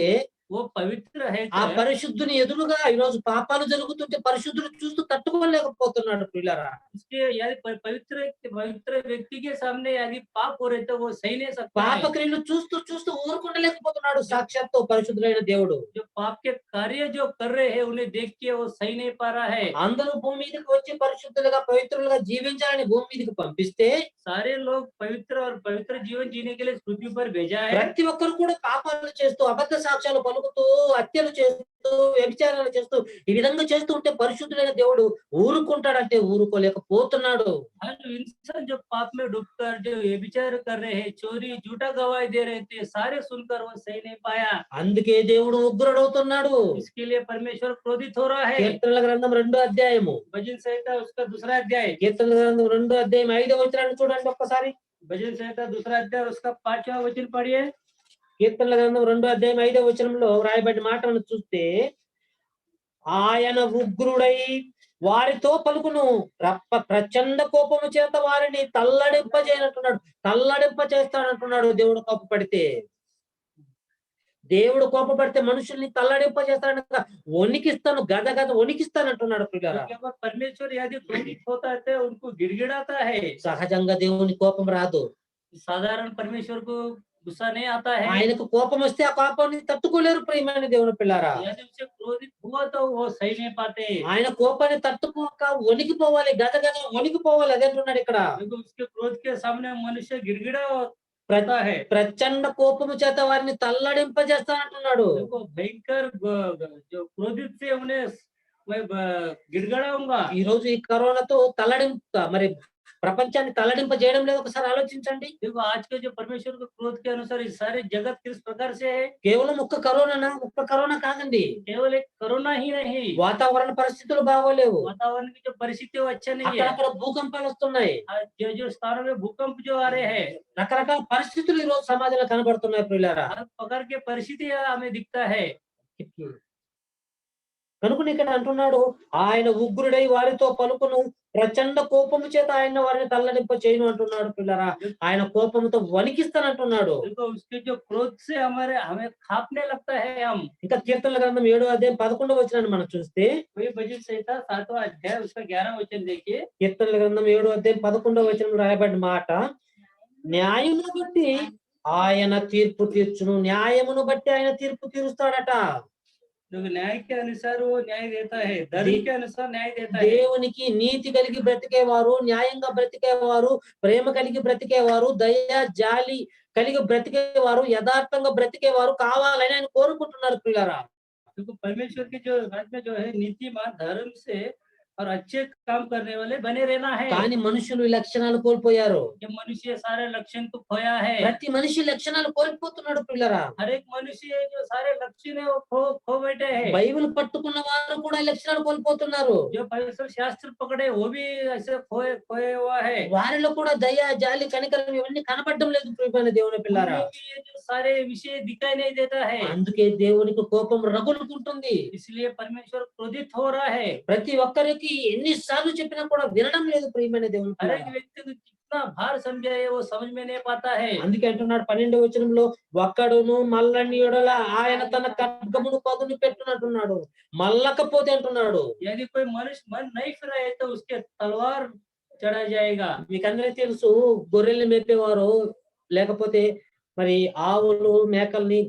वो पवित्र है ఆ क्या? పరిశుద్ధుని ఎదురుగా ఈరోజు పాపాలు జరుగుతుంటే పరిశుద్ధుడు చూస్తూ తట్టుకోలేకపోతున్నాడు పిల్లరా. उसके यदि पवित्र पवित्र व्यक्ति के सामने यदि पाप हो रहे तो वो सही नहीं सकता పాప है। క్రియలు చూస్తూ చూస్తూ ఊరుకుండలేకపోతున్నాడు సాక్షాత్తు పరిశుద్ధుడైన దేవుడు. जो पाप के कार्य जो कर रहे हैं उन्हें देख के वो सही नहीं पा रहा है। అందరూ భూమి మీదకి వచ్చి పరిశుద్ధులుగా పవిత్రులుగా జీవించాలని భూమి మీదకి పంపిస్తే सारे लोग पवित्र और पवित्र जीवन जीने के लिए इस पृथ्वी पर भेजा है। ప్రతి ఒక్కరు కూడా పాపాలు చేస్తూ అబద్ధ సాక్ష్యాలు పలుకుతూ హత్యలు చేస్తూ వ్యభిచారాలు చేస్తూ ఈ విధంగా చేస్తూ ఉంటే పరిశుద్ధుడైన దేవుడు ఊరుకుంటాడంటే ఊరుకోలేకపోతున్నాడు. हर इंसान जो पाप में डूबकर जो व्यभिचार कर रहे हैं, चोरी झूठा गवाही दे रहे थे, सारे सुनकर वो सही नहीं पाया। అందుకే దేవుడు ఉగ్రుడవుతున్నాడు. इसके लिए परमेश्वर क्रोधित हो रहा है। కీర్తనల గ్రంథం 2వ అధ్యాయము, भजन संहिता उसका दूसरा अध्याय। కీర్తనల గ్రంథం 2వ అధ్యాయం 5వ వచనాన్ని చూడండి ఒక్కసారి. भजन संहिता दूसरा अध्याय उसका 5वां वचन पढ़िए। కీర్తనల గ్రంథం 2వ అధ్యాయం 5వ వచనంలో రాయబడిన మాటలను చూస్తే, ఆయన ఉగ్రుడై వారితో పలుకును, ప్రచండ కోపము చేత వారిని తల్లడింపజేయనంటున్నాడు. తల్లడింప చేస్తాడంటున్నాడు. దేవుడు కోపపడితే మనుషుల్ని తల్లడింప చేస్తాడనగా వణికిస్తాను, గద వణికిస్తానంటున్నాడు పిల్లరా. परमेश्वर यदि क्रोधित होता है तो उनको गिड़गिड़ाता है। సహజంగా దేవుని కోపం రాదు. साधारण परमेश्वर को गुस्सा नहीं आता है। ఆయనకు కోపం వస్తే ఆ కోపాన్ని తట్టుకోలేరు ప్రియమైన దేవుని పిల్లారా. यदि उसे क्रोधित हुआ तो वो सही नहीं पाते। ఆయన కోపాన్ని తట్టుకోక వణికిపోవాలి, గద వణికిపోవాలి. అదే అంటున్నాడు ఇక్కడ. देखो उसके क्रोध के सामने मनुष्य गिड़गिड़ा रहता है। ప్రచండ కోపము చేత వారిని తల్లడింపజేస్తానంటున్నాడు. देखो भयंकर जो क्रोधित से उन्हें मैं गिड़गड़ाऊंगा। ఈ రోజు ఈ కరోనాతో మరి ప్రపంచాన్ని తల్లడింప చేయడం లేదు. ఒకసారి ఆలోచించండి. देखो आज के जो परमेश्वर के क्रोध के अनुसार इस सारे जगत किस प्रकार से है। కేవలం ఒక్క కరోనా కాదండి. केवल एक कोरोना ही नहीं, వాతావరణ పరిస్థితులు బాగోలేవు. वातावरण की जो परिस्थिति वो अच्छा नहीं है। అక్కడక్కడ భూకంపాలు వస్తున్నాయి. जो जो स्थानों में भूकंप जो आ रहे हैं, రకరకాల పరిస్థితులు ఈ రోజు సమాజంలో కనబడుతున్నాయి ప్రియులారా. हर प्रकार के परिस्थिति हमें दिखता है। కనుక ఇక్కడ అంటున్నాడు, ఆయన ఉగ్రుడై వారితో పలుకును, ప్రచండ కోపము చేత ఆయన వారిని తల్లడింప చేయను అంటున్నాడు పిల్లరా. ఆయన కోపంతో వణికిస్తానంటున్నాడు. देखो उसके जो क्रोध से हमें कांपने लगता है हम। ఇంకా కీర్తనల గ్రంథం 7వ అధ్యాయం 11వ వచనాన్ని మనం చూస్తే, वही भजन संहिता 7वां अध्याय उसका 11वां वचन देखिए। కీర్తనల గ్రంథం 7వ అధ్యాయం 11వ వచనం రాయబడిన మాట, న్యాయమును బట్టి ఆయన తీర్పు తీర్చును. న్యాయమును బట్టి ఆయన తీర్పు తీరుస్తాడట. जो न्याय के अनुसार वो न्याय देता है, धर्म के अनुसार न्याय देता है। దేవునికి నీతి కలిగి బ్రతికేవారు, న్యాయంగా బ్రతికేవారు, ప్రేమ కలిగి బ్రతికేవారు, దయ జాలి కలిగి బ్రతికేవారు, యథార్థంగా బ్రతికేవారు కావాలని ఆయన కోరుకుంటున్నారు పిల్లరా. देखो परमेश्वर के जो राज्य में जो है नीतिमान धर्म से और अच्छे काम करने वाले बने रहना है। కానీ మనుషులు ఈ లక్షణాలు కోల్పోయారు. ये मनुष्य सारे लक्षण को खोया है। ప్రతి మనిషి లక్షణాలు కోల్పోతున్నాడు పిల్లరా. हर एक मनुष्य है जो सारे लक्षण है वो खो बैठे हैं। బైబిల్ పట్టుకున్న వారు కూడా ఈ లక్షణాలు కోల్పోతున్నారు. जो पवित्र शास्त्र पकड़े वो भी ऐसे खोए हुआ है। వారిలో కూడా దయ, జాలి, కనికరం ఇవన్నీ కనపడడం లేదు ప్రియమైన దేవుని పిల్లారా. उनमें भी ये जो सारे विषय दिखाई नहीं देता है। అందుకే దేవునికి కోపం రగులుకుంటుంది. इसलिए परमेश्वर क्रोधित हो रहा है। ప్రతి ఒక్కరికి ఎన్నిసార్లు చెప్పినా కూడా వినడం లేదు ప్రియమైన దేవుని हर एक పిల్లారా. व्यक्ति को कितना भार समझाए वो समझ में नहीं पाता है। అందుకే అంటున్నాడు 12వ వచనంలో, ఒక్కడును మల్లని యెడల ఆయన తన ఖడ్గమును పదును పెట్టునట్టున్నాడు. మల్లకపోతే అంటున్నాడు. यदि कोई मनुष्य मन नहीं फिराए तो उसके तलवार चढ़ा जाएगा। మీకందరికీ తెలుసు, గొర్రెల్ని మేపేవారు లేకపోతే మరి ఆవులు మేకల్ని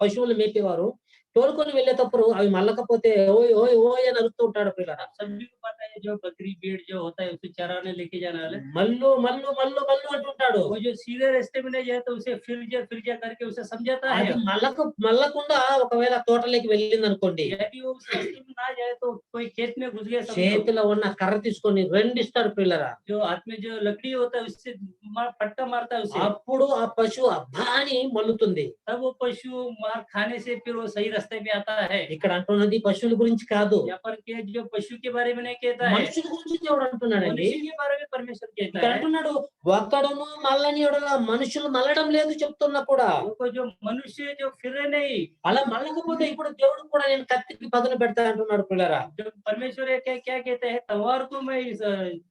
పశువులు మేపేవారు తోలుకొని వెళ్ళేటప్పుడు అవి మల్లకపోతే ఓయ్ ఓయ్ ఓయ్ అని అరుస్తూ ఉంటాడు పిల్లరా. सभी को पता है जो बकरी भेड़ जो होता है उसे चराने लेके जाने वाले మల్లు మల్లు మల్లు మల్లు అంటుంటాడు. वो जो सीधे रास्ते में नहीं जाए तो उसे फिर जा करके उसे समझाता है। అది మల్లకుండా ఒకవేళ తోటలోకి వెళ్ళింది అనుకోండి, यदि वो उस रास्ते में ना जाए तो कोई खेत में घुस गया समझो। చేతిలో ఉన్న కర్ర తీసుకొని రెండిస్తాడు పిల్లరా. जो हाथ में जो लकड़ी होता है उससे फटका मारता है उसे। అప్పుడు ఆ పశువు అబ్బా అని మల్లుతుంది. तब वो पशु मार खाने से फिर वो सही रास्ते में आता है। ఇక్కడ అంటున్నది పశువుల గురించి కాదు, यहाँ पर के जो पशु के बारे में नहीं कहता है, మనుషుల గురించి దేవుడు అంటున్నాడండి. मनुष्य के बारे में परमेश्वर कहता ఇక్కడ है। అంటున్నాడు, ఒక్కడును మల్లని యెడల మనుషులు మల్లడం లేదు చెప్తున్నా కూడా. वो जो मनुष्य जो फिर रहे नहीं, అలా మల్లకపోతే ఇప్పుడు దేవుడు కూడా నేను కత్తికి పదును పెడతా అంటున్నాడు పిల్లరా. जो परमेश्वर है क्या कहते हैं, तलवार को मैं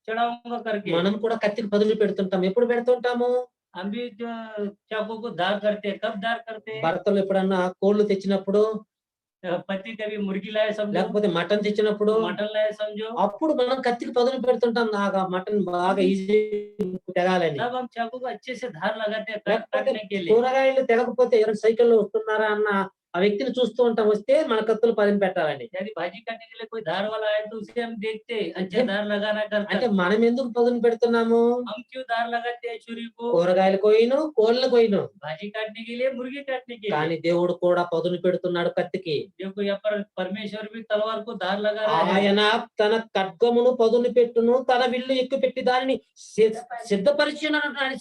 चढ़ाऊंगा करके। మనం కూడా కత్తికి పదును పెడుతుంటాం. ఎప్పుడు పెడుతుంటాము? हम भी जो चाकू को धार करते हैं, कब धार करते हैं? భర్తలు ఎప్పుడన్నా కోళ్లు తెచ్చినప్పుడు, पति कभी मुर्गी लाए समझो, లేకపోతే మటన్ తెచ్చినప్పుడు, मटन लाए समझो, అప్పుడు మనం కత్తికి పదును పెడుతుంటాం. నాకు మటన్ బాగా ఈజీ తెగాలని. तब हम चाकू को अच्छे से धार लगाते हैं లేకపోతే काटने के लिए। కూరగాయలు తెగకపోతే ఎవరైనా సైకిల్లో వస్తున్నారా అన్న ఆ వ్యక్తిని చూస్తూ ఉంటాం, వస్తే మన కత్తులు పదును పెట్టాలని. यदि भाजी काटने के लिए कोई धार वाला आए तो उसे हम देखते हैं, अच्छा धार लगाना करता అంటే है। మనం ఎందుకు పదును పెడుతున్నాము? हम क्यों धार लगाते हैं छुरी को? కూరగాయలు కోయిను, కోళ్ళ కోయిను. भाजी काटने के लिए, मुर्गी काटने के लिए। కానీ దేవుడు కూడా పదును పెడుతున్నాడు కత్తికి. देखो यहाँ पर परमेश्वर भी तलवार को धार लगा रहा है। ఆయన తన ఖడ్గమును పదును పెట్టును, తన విల్లు ఎక్కువ పెట్టి దానిని సిద్ధపరిచిన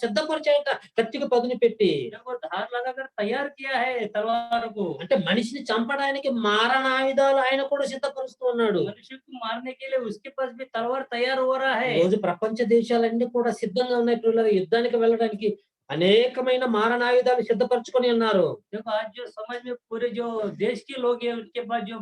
సిద్ధపరిచాయట కత్తికి పదును పెట్టి. देखो धार लगाकर तैयार किया है तलवार को। అంటే మనిషిని చంపడానికి మారణాయుధాలు ఆయన కూడా సిద్ధపరుస్తూ ఉన్నాడు. मनुष्य को मारने के लिए उसके पास भी तलवार तैयार हो रहा है। రోజు ప్రపంచ దేశాలన్నీ కూడా సిద్ధంగా ఉన్నాయి పిల్లలు, యుద్ధానికి వెళ్ళడానికి అనేకమైన మారణాయుధాలు సిద్ధపరచుకొని ఉన్నారు. देखो आज जो समाज में पूरे जो देश के लोग हैं उनके पास जो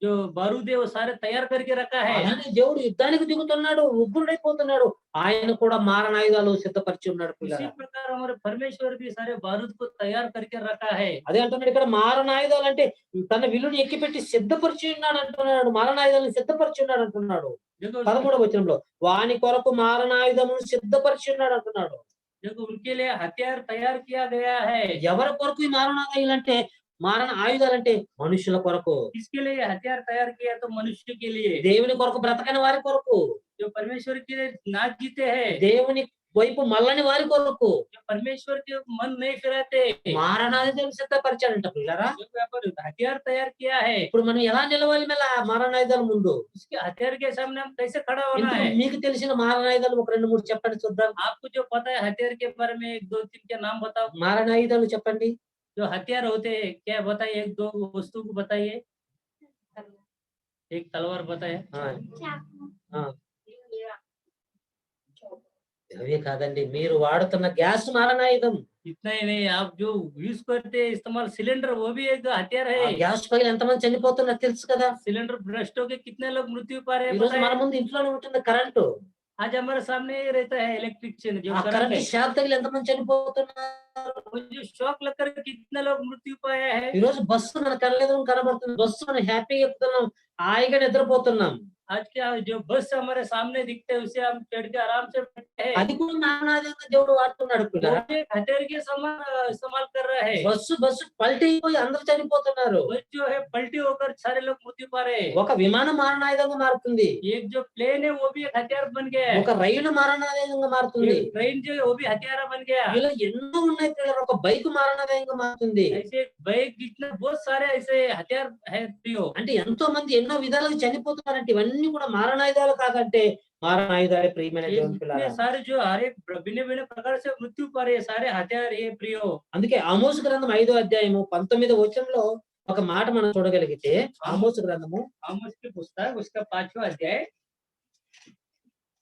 जो बारूद है वो सारे तैयार करके रखा है। అలానే దేవుడు యుద్ధానికి దిగుతున్నాడు, ఉగ్రుడైపోతున్నాడు, ఆయన కూడా మారణాయుధాలు సిద్ధపరిచి ఉన్నాడు इसी పిల్లలు. प्रकार हमारे परमेश्वर भी सारे बारूद को तैयार करके रखा है। అదే అంటున్నాడు ఇక్కడ, మారణాయుధాలు అంటే తన విల్లుని ఎక్కిపెట్టి సిద్ధపరిచి ఉన్నాడు అంటున్నాడు, మారణాయుధాలను సిద్ధపరిచి ఉన్నాడు అంటున్నాడు. देखो 13వ వచనంలో వాని కొరకు మారణాయుధమును సిద్ధపరిచి ఉన్నాడు అంటున్నాడు. देखो उनके लिए हथियार तैयार किया गया है। ఎవరి కొరకు ఈ మారణాయుధాలు అంటే, మారణ ఆయుధాలు అంటే మనుషుల కొరకు, किसके लिए हथियार तैयार किया? तो मनुष्य के लिए, దేవుని కొరకు బ్రతకని వారి కొరకు, जो परमेश्वर के लिए नाच जीते हैं, దేవుని వైపు మల్లని వారి కొరకు जो परमेश्वर के मन नहीं फिराते, మారణాయుధాలు సిద్ధపరిచాడంట పిల్లరా. जो यहाँ पर हथियार तैयार किया है। ఇప్పుడు మనం ఎలా నిలవాలి మళ్ళా మారణాయుధాల ముందు? उसके हथियार के सामने हम कैसे खड़ा होना ఇందుకు है? మీకు తెలిసిన మారణాయుధాలు ఒక 2, 3 చెప్పండి చూద్దాం. आपको जो पता है हथियार के बारे में 1, 2, 3 के नाम बताओ। మారణాయుధాలు చెప్పండి. जो हथियार होते हैं क्या बताइए, 1, 2 वस्तु को बताइए। एक तलवार बताए, ఆ, అవే కాదండి, మీరు వాడుతున్న గ్యాస్ మారణాయుధం. इतना ही नहीं, आप जो यूज करते हैं इस्तेमाल सिलेंडर वो भी एक हथियार ఆ है। గ్యాస్ పైన ఎంతమంది చనిపోతున్నారు తెలుసు కదా. सिलेंडर भ्रष्ट होके कितने लोग मृत्यु पा रहे ఈ हैं రోజు మన बताइए? ముందు ఇంట్లోనే ఉంటుంది కరెంటు. आज हमारे सामने ही रहता है इलेक्ट्रिशियन जो ఆ करंट కరెంట్ है। షాక్ తగిలి ఎంతమంది చనిపోతున్నారు. वो जो शॉक लगकर कितने लोग मृत्यु पाया है। ఈ రోజు బస్సు మన కళ్ళెదురు కనబడుతుంది, బస్సు మనం హ్యాపీగా ఎక్కుతున్నాం, హాయిగా నిద్రపోతున్నాం. आज क्या जो बस हमारे सामने दिखते हैं उसे हम चढ़ के आराम से बैठते हैं। అది కూడా మారణాయుధంగా దేవుడు వాడుతున్నాడు वो పిల్లరా. भी एक हथियार के समान इस्तेमाल कर रहा है। బస్సు పల్టీ అయిపోయి అందరూ చనిపోతున్నారు. बस जो है पलटी होकर सारे लोग मृत्यु पा रहे हैं। ఒక విమానం మారణాయుధంగా మారుతుంది, एक जो प्लेन है वो भी एक हथियार बन गया है। ఒక రైలు మారణాయుధంగా మారుతుంది. एक ट्रेन जो है वो भी हथियार बन गया। ఇలా ఎన్నో ఉన్నాయి పిల్లలు. ఒక బైక్ మారణాయుధంగా మారుతుంది. ऐसे बाइक जितने बहुत सारे ऐसे हथियार है प्रियो। అంటే ఎంతో మంది ఎన్నో విధాలుగా చనిపోతున్నారంటే ఇవన్నీ ఇవన్నీ కూడా మారణాయుధాలు కాదంటే మారణాయుధాలే ప్రియమైన ये దేవుని इतने పిల్లారా. सारे जो हर एक भिन्न-भिन्न प्रकार से मृत्यु पर ये सारे हथियार ये प्रियो। అందుకే ఆమోసు గ్రంథం 5వ అధ్యాయము 19వ వచనంలో ఒక మాట మనం చూడగలిగితే ఆమోసు గ్రంథము आमोस की पुस्तक उसका 5वां अध्याय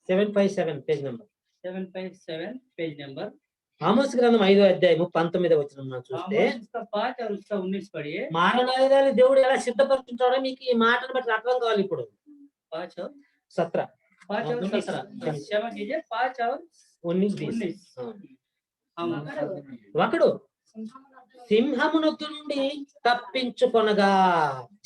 757 పేజ్ నంబర్. 757 page number. ఆమోసు గ్రంథం 5వ అధ్యాయము 19వ వచనం మనం చూస్తే आमोस उसका 5 और उसका 19 पढ़िए। మారణాయుధాలు దేవుడు ఎలా సిద్ధపరుచుంటాడో మీకు ఈ మాటను బట్టి అర్థం కావాలి. ఇప్పుడు 5 और 17 5 और 17 क्षमा कीजिए 5 और 19 हम ఒకడు సింహమునొద్దు నుండి తప్పించుకొనగా,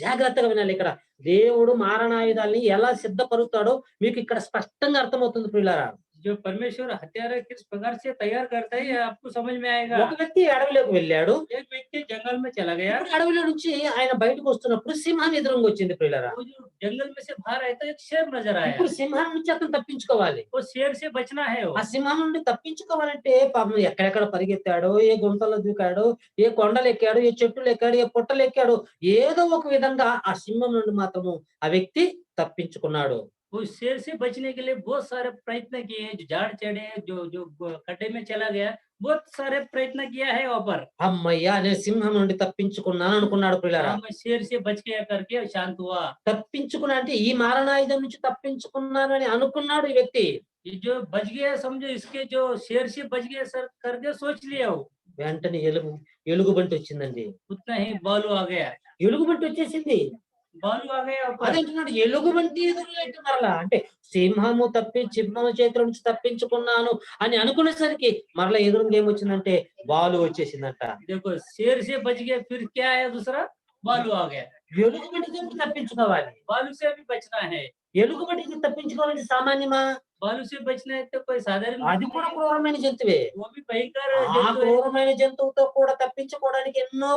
జాగ్రత్తగా వినాలి. ఇక్కడ దేవుడు మారణాయుధాల్ని ఎలా సిద్ధపరుస్తాడో మీకు ఇక్కడ స్పష్టంగా అర్థమవుతుంది ప్రియులారా. जो परमेश्वर हथियार किस प्रकार से तैयार करता है ये आपको समझ में आएगा। ఒక వ్యక్తి అడవిలోకి వెళ్ళాడు. एक व्यक्ति जंगल में चला गया। ఇప్పుడు అడవిలో నుంచి ఆయన బయటకు వస్తున్నప్పుడు సింహం ఎదురుగా వచ్చింది ప్రియులారా. वो जो जंगल में से बाहर आया था एक शेर नजर आया। ఇప్పుడు సింహం నుంచి అతను తప్పించుకోవాలి. वो शेर से बचना है वो। ఆ సింహం నుండి తప్పించుకోవాలంటే పాపం ఎక్కడెక్కడ పరిగెత్తాడో, ఏ గుంటలో దూకాడో, ఏ కొండలు ఎక్కాడు, ఏ చెట్టులు ఎక్కాడు, ఏ పుట్టలు ఎక్కాడు, ఏదో ఒక విధంగా ఆ సింహం నుండి మాత్రము ఆ వ్యక్తి తప్పించుకున్నాడు. वो शेर से बचने के लिए बहुत सारे प्रयत्न किए, जो झाड़ चढ़े, जो जो खड्डे में चला गया, बहुत सारे प्रयत्न किया है वहाँ पर। అమ్మయ్యా నేను సింహం నుండి తప్పించుకున్నాను అనుకున్నాడు ప్రియులారా. हाँ, मैं शेर से बच गया करके शांत हुआ। తప్పించుకున్నా అంటే ఈ మారణాయుధం నుంచి తప్పించుకున్నానని అనుకున్నాడు ఈ వ్యక్తి. ये जो बच गया समझो इसके जो शेर से बच गया सर करके सोच लिया वो। వెంటనే ఎలుగుబంటి వచ్చిందండి. उतना ही बालू आ गया। ఎలుగుబంటి వచ్చేసింది. बालू आ गया ऊपर। అదేంటున్నాడు ఎలుగుబంటి ఎదురు మరలా అంటే సింహము చేతుల నుంచి తప్పించుకున్నాను అని అనుకునేసరికి మరలా ఎదురుగా ఏమొచ్చిందంటే బాలు వచ్చేసిందంట. देखो शेर से बच गया फिर क्या आया दूसरा बालू आ गया। ఎలుగుబంటి నుంచి తప్పించుకోవాలి. बालू से भी बचना है। ఎలుగుబంటికి తప్పించుకోవాలంటే సామాన్యమా? बालू से बचना है तो कोई साधारण అది కూడా క్రూరమైన జంతువే. वो भी भयंकर ఆ जंतु है। క్రూరమైన జంతువుతో కూడా తప్పించుకోవడానికి ఎన్నో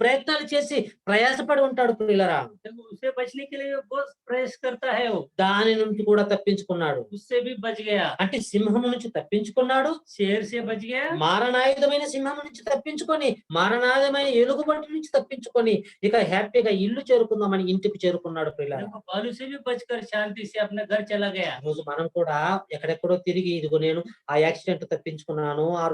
ప్రయత్నాలు చేసి ప్రయాసపడి ఉంటాడు ప్రియులరా. देखो उससे बचने के लिए बहुत प्रयास करता है वो। దాని నుంచి కూడా తప్పించుకున్నాడు. उससे भी बच गया। అంటే సింహం నుంచి తప్పించుకున్నాడు, शेर से बच गया, మారణాయుధమైన సింహం నుంచి తప్పించుకొని, మారణాయుధమైన ఎలుగుబంటి నుంచి తప్పించుకొని ఇక హ్యాపీగా ఇల్లు చేరుకుందామని ఇంటికి చేరుకున్నాడు ప్రియులారా. देखो बालू से भी बचकर शांति से अपने घर चला गया। రోజు మనం కూడా ఎక్కడెక్కడో తిరిగి ఇదిగో నేను ఆ యాక్సిడెంట్ తప్పించుకున్నాను, ఆ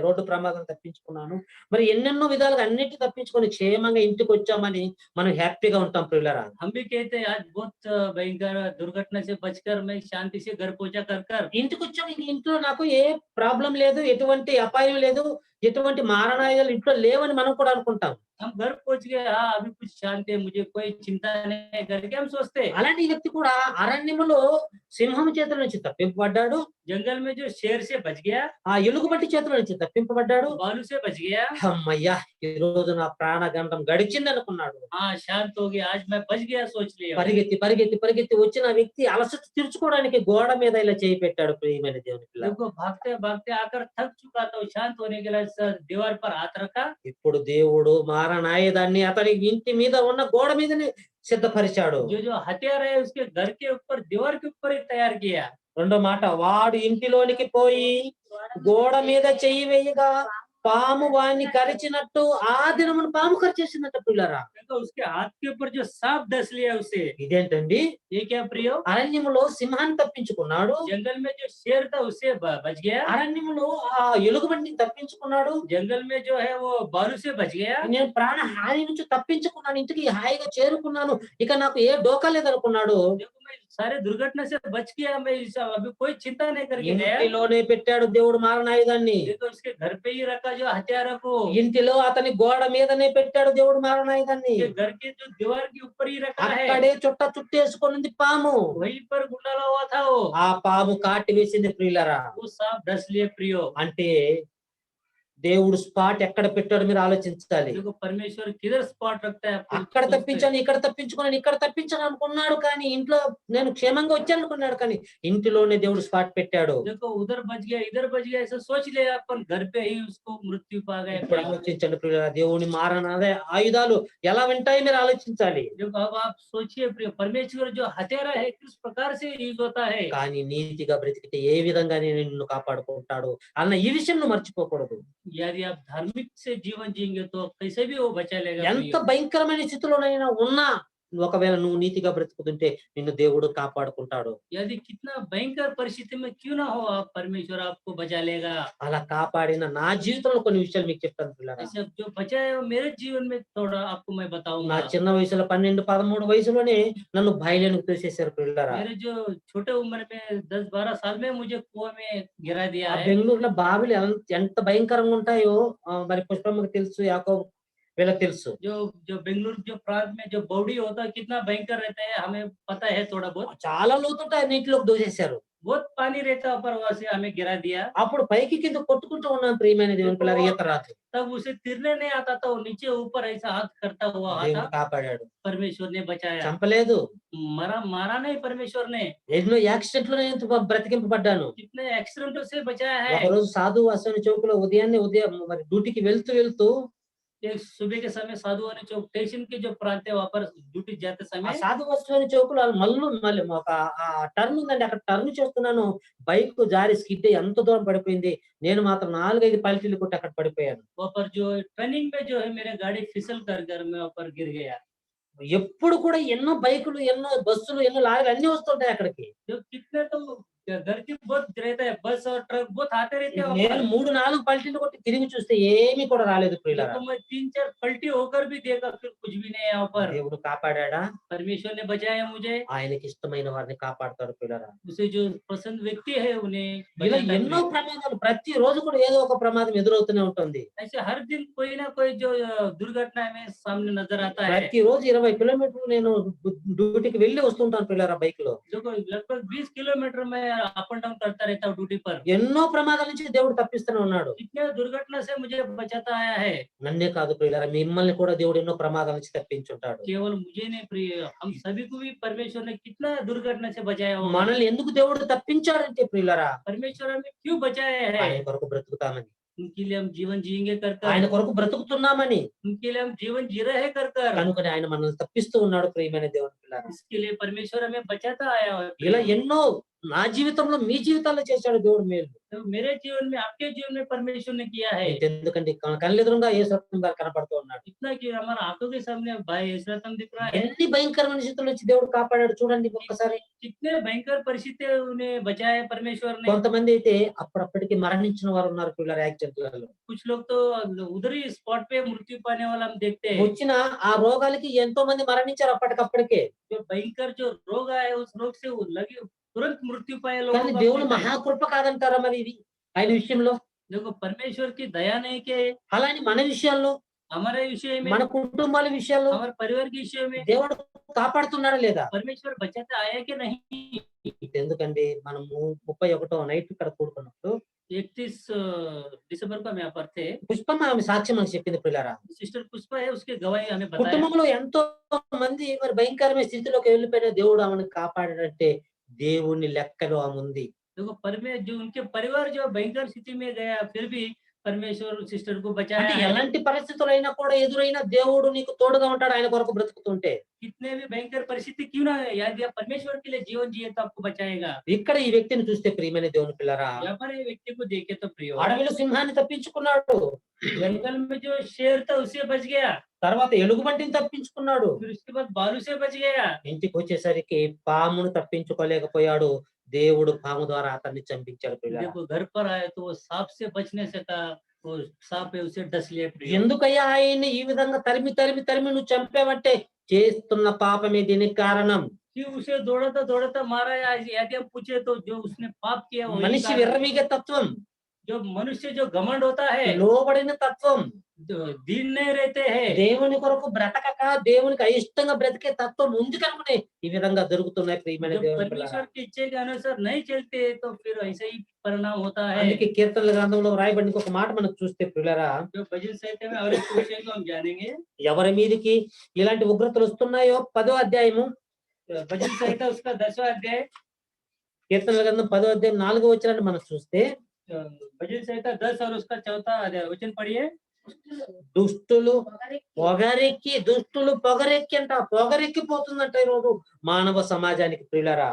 రోడ్డు ప్రమాదం తప్పించుకున్నాను, మరి ఎన్నెన్నో విధాలుగా అన్నిటి తప్పించుకొని క్షేమంగా ఇంటికి వచ్చామని మనం హ్యాపీగా ఉంటాం ప్రియులారా. हम भी कहते हैं आज बहुत भयंकर दुर्घटना से बचकर मैं शांति से घर पहुंचा कर ఇంటికి వచ్చాము, ఇంక ఇంట్లో నాకు ఏ ప్రాబ్లం లేదు, ఎటువంటి అపాయం లేదు, ఎటువంటి మారణాయుధాలు ఇంట్లో లేవని మనం కూడా అనుకుంటాం. हम घर पहुंच गए, हाँ अभी कुछ शांति है, मुझे कोई चिंता नहीं करके हम सोचते हैं। అలాంటి ఈ వ్యక్తి కూడా అరణ్యములో సింహం చేతుల నుంచి తప్పింపబడ్డాడు, जंगल में जो शेर से बच गया, ఆ ఎలుగుబంటి చేతుల నుంచి తప్పింపబడ్డాడు. बालू से बच गया, అమ్మయ్యా ఈ రోజు నా ప్రాణగండం గడిచింది అనుకున్నాడు. हाँ शांत हो गया, आज मैं बच गया सोच लिया। పరిగెత్తి పరిగెత్తి పరిగెత్తి వచ్చిన వ్యక్తి అలసట తీర్చుకోవడానికి గోడ మీద ఇలా చేయి పెట్టాడు ప్రియమైన దేవుని పిల్ల. देखो भागते भागते आकर थक चुका था, वो शांत होने के लिए दीवार पर हाथ रखा। ఇప్పుడు దేవుడు మారణాయుధాన్ని అతని ఇంటి మీద ఉన్న గోడ మీదనే సిద్ధపరిచాడు. जो जो हथियार है उसके घर के ऊपर दीवार के ऊपर ही तैयार किया। రెండో మాట, వాడు ఇంటిలోనికి పోయి గోడ మీద చెయ్యి వేయగా పాము వాణ్ణి కరిచినట్టు ఆ దినమున పాము కరిచేసిందంట పిల్లరా. देखो उसके हाथ के ऊपर जो सांप डस लिया उसे। ఇదేంటండి? ये क्या प्रियो? అరణ్యములో సింహాన్ని తప్పించుకున్నాడు, जंगल में जो शेर था उससे बच गया, అరణ్యములో ఆ ఎలుగుబంటిని తప్పించుకున్నాడు, जंगल में जो है वो बालू से बच गया। నేను ప్రాణ హాని నుంచి తప్పించుకున్నాను, ఇంటికి హాయిగా చేరుకున్నాను, ఇక నాకు ఏ డోకా లేదనుకున్నాడు. देखो मैं सारे दुर्घटना से बच गया, मैं अभी कोई चिंता नहीं करके गया। ఇంటిలోనే పెట్టాడు దేవుడు మారణాయుధాన్ని. देखो उसके घर पे ही रखा जो हथियार को, ఇంటిలో అతని గోడ మీదనే పెట్టాడు దేవుడు మారణాయుధాన్ని. उसके घर के जो दीवार के ऊपर ही रखा है, అక్కడే చుట్టేసుకున్నది పాము. वहीं पर गुंडाला हुआ था वो। ఆ పాము కాటి వేసింది ప్రియులరా. वो सांप डस लिए प्रियो। అంటే దేవుడు స్పాట్ ఎక్కడ పెట్టాడో మీరు ఆలోచించాలి. देखो परमेश्वर किधर स्पॉट रखता है आपको అక్కడ सोचते हैं। తప్పించాను, ఇక్కడ తప్పించుకున్నాను, ఇక్కడ తప్పించాను అనుకున్నాడు, కానీ ఇంట్లో నేను క్షేమంగా వచ్చాను అనుకున్నాడు, కానీ ఇంటిలోనే దేవుడు స్పాట్ పెట్టాడు. देखो उधर बच गया इधर बच गया ऐसा सोच लिया, अपन घर पे ही उसको मृत्यु पा गए। ఇప్పుడు ఆలోచించండి ప్రియులారా, దేవుని మారణాదే ఆయుధాలు ఎలా వింటాయి మీరు ఆలోచించాలి. देखो अब आप सोचिए प्रिय, परमेश्वर जो हथियार है किस प्रकार से यूज होता है। కానీ నీతిగా బ్రతికితే ఏ విధంగా నిన్ను కాపాడుకుంటాడు అన్న ఈ విషయం నువ్వు మర్చిపోకూడదు. यदि आप धार्मिक से जीवन जिएंगे तो कैसे भी वो बचा लेगा ఎంత प्रियो। భయంకరమైన స్థితిలోనైనా ఉన్నా ఒకవేళ నువ్వు నీతిగా బ్రతుకుతుంటే నిన్ను దేవుడు కాపాడుకుంటాడు. यदि कितना भयंकर परिस्थिति में क्यों ना हो, आप परमेश्वर आपको बचा लेगा। అలా కాపాడిన నా జీవితంలో కొన్ని విషయాలు మీకు చెప్తాను పిల్లరా. ऐसे जो बचाए हो मेरे जीवन में थोड़ा आपको मैं నా बताऊंगा। చిన్న వయసులో 12, 13 వయసులోనే నన్ను బయలుకి తోసేశారు పిల్లరా. मेरे जो छोटे उम्र में 10-12 साल में मुझे कुआं में गिरा दिया ఆ है। బెంగుళూరులో బావిలు ఎంత భయంకరంగా ఉంటాయో మరి పుష్పమ్మకి తెలుసు, యాకోబు వీళ్ళకి తెలుసు. जो जो बेंगलुरु जो प्रांत में जो बॉडी होता है कितना भयंकर रहता है, हमें पता है थोड़ा बहुत। చాలా లోతుంటాయి, నీటిలోకి దోసేశారు. बहुत पानी रहता है, पर वहां से हमें गिरा दिया। అప్పుడు పైకి కింద కొట్టుకుంటూ ఉన్నాను ప్రియమైన దేవుని పిల్లరా, ఈత రాదు. तब उसे तिरने नहीं आता था, वो नीचे ऊपर ऐसा हाथ करता हुआ దేవుడు आता। కాపాడాడు, परमेश्वर ने बचाया, చంపలేదు. मरा मारा नहीं परमेश्वर ने। ఎన్నో యాక్సిడెంట్లు నేను బ్రతికింపబడ్డాను. कितने एक्सीडेंटों से बचाया है। ఒకరోజు సాధు అశ్వని చౌకులో ఉదయం మరి డ్యూటీకి వెళ్తూ एक सुबह के समय साधु वाले चौक स्टेशन के जो प्रांत है, वहां पर ड्यूटी जाते ఆ समय సాధు అశ్వని చౌకులో మళ్ళీ ఒక టర్న్ ఉందండి, అక్కడ టర్న్ చేస్తున్నాను. బైక్ జారి స్కిడ్ అయ్యి ఎంత దూరం పడిపోయింది. నేను మాత్రం 4-5 పల్టీలు కొట్టి అక్కడ పడిపోయాను. वहां पर जो टर्निंग में जो है मेरे गाड़ी फिसल कर मैं वहां पर गिर गया। ఎప్పుడు కూడా ఎన్నో బైకులు, ఎన్నో బస్సులు, ఎన్నో లారీలు అన్ని వస్తుంటాయి అక్కడికి. जो कितने तो घर की बहुत रहता है, बस और ट्रक बहुत आते रहते हैं वहां నేను पर। 3-4 పల్టీలు కొట్టి తిరిగి చూస్తే ఏమీ కూడా రాలేదు ప్రియులారా. देखो मैं 3-4 पलटी होकर भी देखा, फिर कुछ भी नहीं है यहाँ पर। దేవుడు కాపాడా. परमेश्वर ने बचाया मुझे। ఆయనకి ఇష్టమైన వారిని కాపాడతాడు ప్రియులారా. उसे जो पसंद व्यक्ति है उन्हें ఇలా बचाता ఎన్నో है। ప్రమాదాలు ప్రతి రోజు కూడా ఏదో ఒక ప్రమాదం ఎదురవుతూనే ఉంటుంది. ऐसे हर दिन कोई ना कोई जो दुर्घटना में सामने नजर आता है। ప్రతి రోజు 20 కిలోమీటర్లు నేను డ్యూటీకి వెళ్ళి వస్తుంటాను పిల్లరా బైక్ లో. देखो लगभग 20 किलोमीटर में अप एंड डाउन करता रहता हूँ ड्यूटी पर। ఎన్నో ప్రమాదాల నుంచి దేవుడు తప్పిస్తూనే ఉన్నాడు. कितने दुर्घटना से मुझे बचाता आया है। నన్నే కాదు ప్రియులారా, మిమ్మల్ని కూడా దేవుడు ఎన్నో ప్రమాదాల నుంచి తప్పించుంటాడు. केवल मुझे नहीं प्रिय, हम सभी को भी परमेश्वर ने कितना दुर्घटना से बचाया होगा। మనల్ని ఎందుకు దేవుడు తప్పించాడంటే ప్రియులారా, परमेश्वर हमें क्यों बचाया है। ఆయన కొరకు బ్రతుకుతామని, उनके लिए हम जीवन जिएंगे कर ఆయన कर, కొరకు బ్రతుకుతున్నామని. उनके लिए हम जीवन जी रहे कर कर। కనుకనే ఆయన మనల్ని తప్పిస్తూ ఉన్నాడు ప్రియమైన దేవుని పిల్లారా. इसके लिए परमेश्वर हमें बचाता आया है। ఇలా ఎన్నో నా జీవితంలో మీ జీవితాల్లో చేశాడు దేవుడు మేలు. तो मेरे जीवन में आपके जीवन में परमेश्वर ने किया है। ఎందుకంటే కళ్ళెదురుగా యేసురత్నం గారు కనపడుతూ ఉన్నాడు. इतना कि हमारा आंखों के सामने भाई यशरत्न दिख रहा है। ఎన్ని భయంకరమైన స్థితుల నుంచి దేవుడు కాపాడాడు చూడండి ఒక్కసారి. कितने भयंकर परिस्थिति उन्हें बचाया है परमेश्वर ने। కొంతమంది అయితే అప్పుడప్పటికి మరణించిన వారు ఉన్నారు పిల్లల యాక్సిడెంట్లలో. कुछ लोग तो उधर ही स्पॉट पे मृत्यु पाने वाला हम देखते हैं। వచ్చిన ఆ రోగాలకి ఎంతో మంది మరణించారు అప్పటికప్పటికే. जो भयंकर जो रोग आया है, उस रोग से वो लगे तुरंत मृत्यु पाए लोगों కానీ को దేవుడు देखा है। మహాకృప కాదంటారా మరి ఇది ఆయన విషయంలో? देखो परमेश्वर की दया नहीं के అలాని మన విషయాల్లో, हमारे विषय में, మన కుటుంబాల విషయాల్లో हमारे परिवार के विषय में దేవుడు కాపాడుతున్నాడా లేదా? परमेश्वर बचाता आया कि नहीं। ఎందుకండి మనము 31వ నైట్ ఇక్కడ కూడుకున్నప్పుడు 31 दिसंबर को हम यहाँ पर थे। పుష్పమ్మ ఆమె సాక్ష్యం మనకు చెప్పింది పిల్లరా. सिस्टर पुष्पा है, उसके गवाही हमें बताया। కుటుంబంలో ఎంతో మంది మరి భయంకరమైన స్థితిలోకి వెళ్ళిపోయిన దేవుడు ఆమెను కాపాడాడంటే దేవుని లెక్కలో ఆమె ఉంది. देखो जो उनके परिवार जो भयंकर स्थिति में गया, फिर भी परमेश्वर सिस्टर को बचाया అంటే है। ఎలాంటి పరిస్థితులైనా కూడా ఎదురైనా దేవుడు నీకు తోడుగా ఉంటాడు ఆయన కొరకు బ్రతుకుతుంటే. कितने भी भयंकर परिस्थिति क्यों ना है, यदि आप परमेश्वर के लिए जीवन जिए तो आपको बचाएगा। ఇక్కడ ఈ వ్యక్తిని చూస్తే ప్రియమైన దేవుని పిల్లరా, यहाँ पर ये व्यक्ति को देखे तो प्रिय, అడవిలో సింహాన్ని తప్పించుకున్నాడు, जंगल में जो शेर था उससे बच गया, తర్వాత ఎలుగుబంటిని తప్పించుకున్నాడు, फिर उसके बाद भालू से बच गया। ఇంటికి వచ్చేసరికి పామును తప్పించుకోలేకపోయాడు. దేవుడు పాము ద్వారా అతన్ని చంపించాడు పిల్లరా. देखो घर पर आए तो वो सांप से बच नहीं सका, वो सांप है उसे डस लिया प्रिय। ఎందుకయ్యా ఆయన్ని ఈ విధంగా తరిమి నువ్వు చంపావంటే చేస్తున్న పాపమే దీనికి కారణం. क्यों उसे दौड़ाता मारा, या यदि हम पूछे तो जो उसने पाप किया वही మనిషి कारण। విర్రవీగే తత్వం, जो मनुष्य जो घमंड होता है, లోబడిన తత్వం, जो दीन नहीं रहते हैं, దేవుని కొరకు బ్రతకక దేవునికి అయిష్టంగా బ్రతికే తత్వం ఉంది కనుకనే ఈ విధంగా జరుగుతున్నాయి ప్రియమైన जो దేవుని పిల్లరా. परमेश्वर की इच्छा के अनुसार नहीं चलते तो फिर ऐसा ही परिणाम होता है। అందుకే కీర్తనల గ్రంథంలో రాయబడిన ఒక మాట మనకు చూస్తే పిల్లరా, जो भजन साहित्य में और एक विषय को हम जानेंगे। ఎవరి మీదకి ఇలాంటి ఉగ్రతలు వస్తున్నాయో 10వ అధ్యాయము, भजन संहिता उसका 10वां अध्याय, కీర్తనల గ్రంథం 10వ అధ్యాయం 4వ వచనాన్ని మనం చూస్తే, भजन संहिता 10 और उसका 4था वचन पढ़िए। దుష్టులు పొగరెక్కి అంట పొగరెక్కిపోతుందంట ఈరోజు మానవ సమాజానికి ప్రియులరా.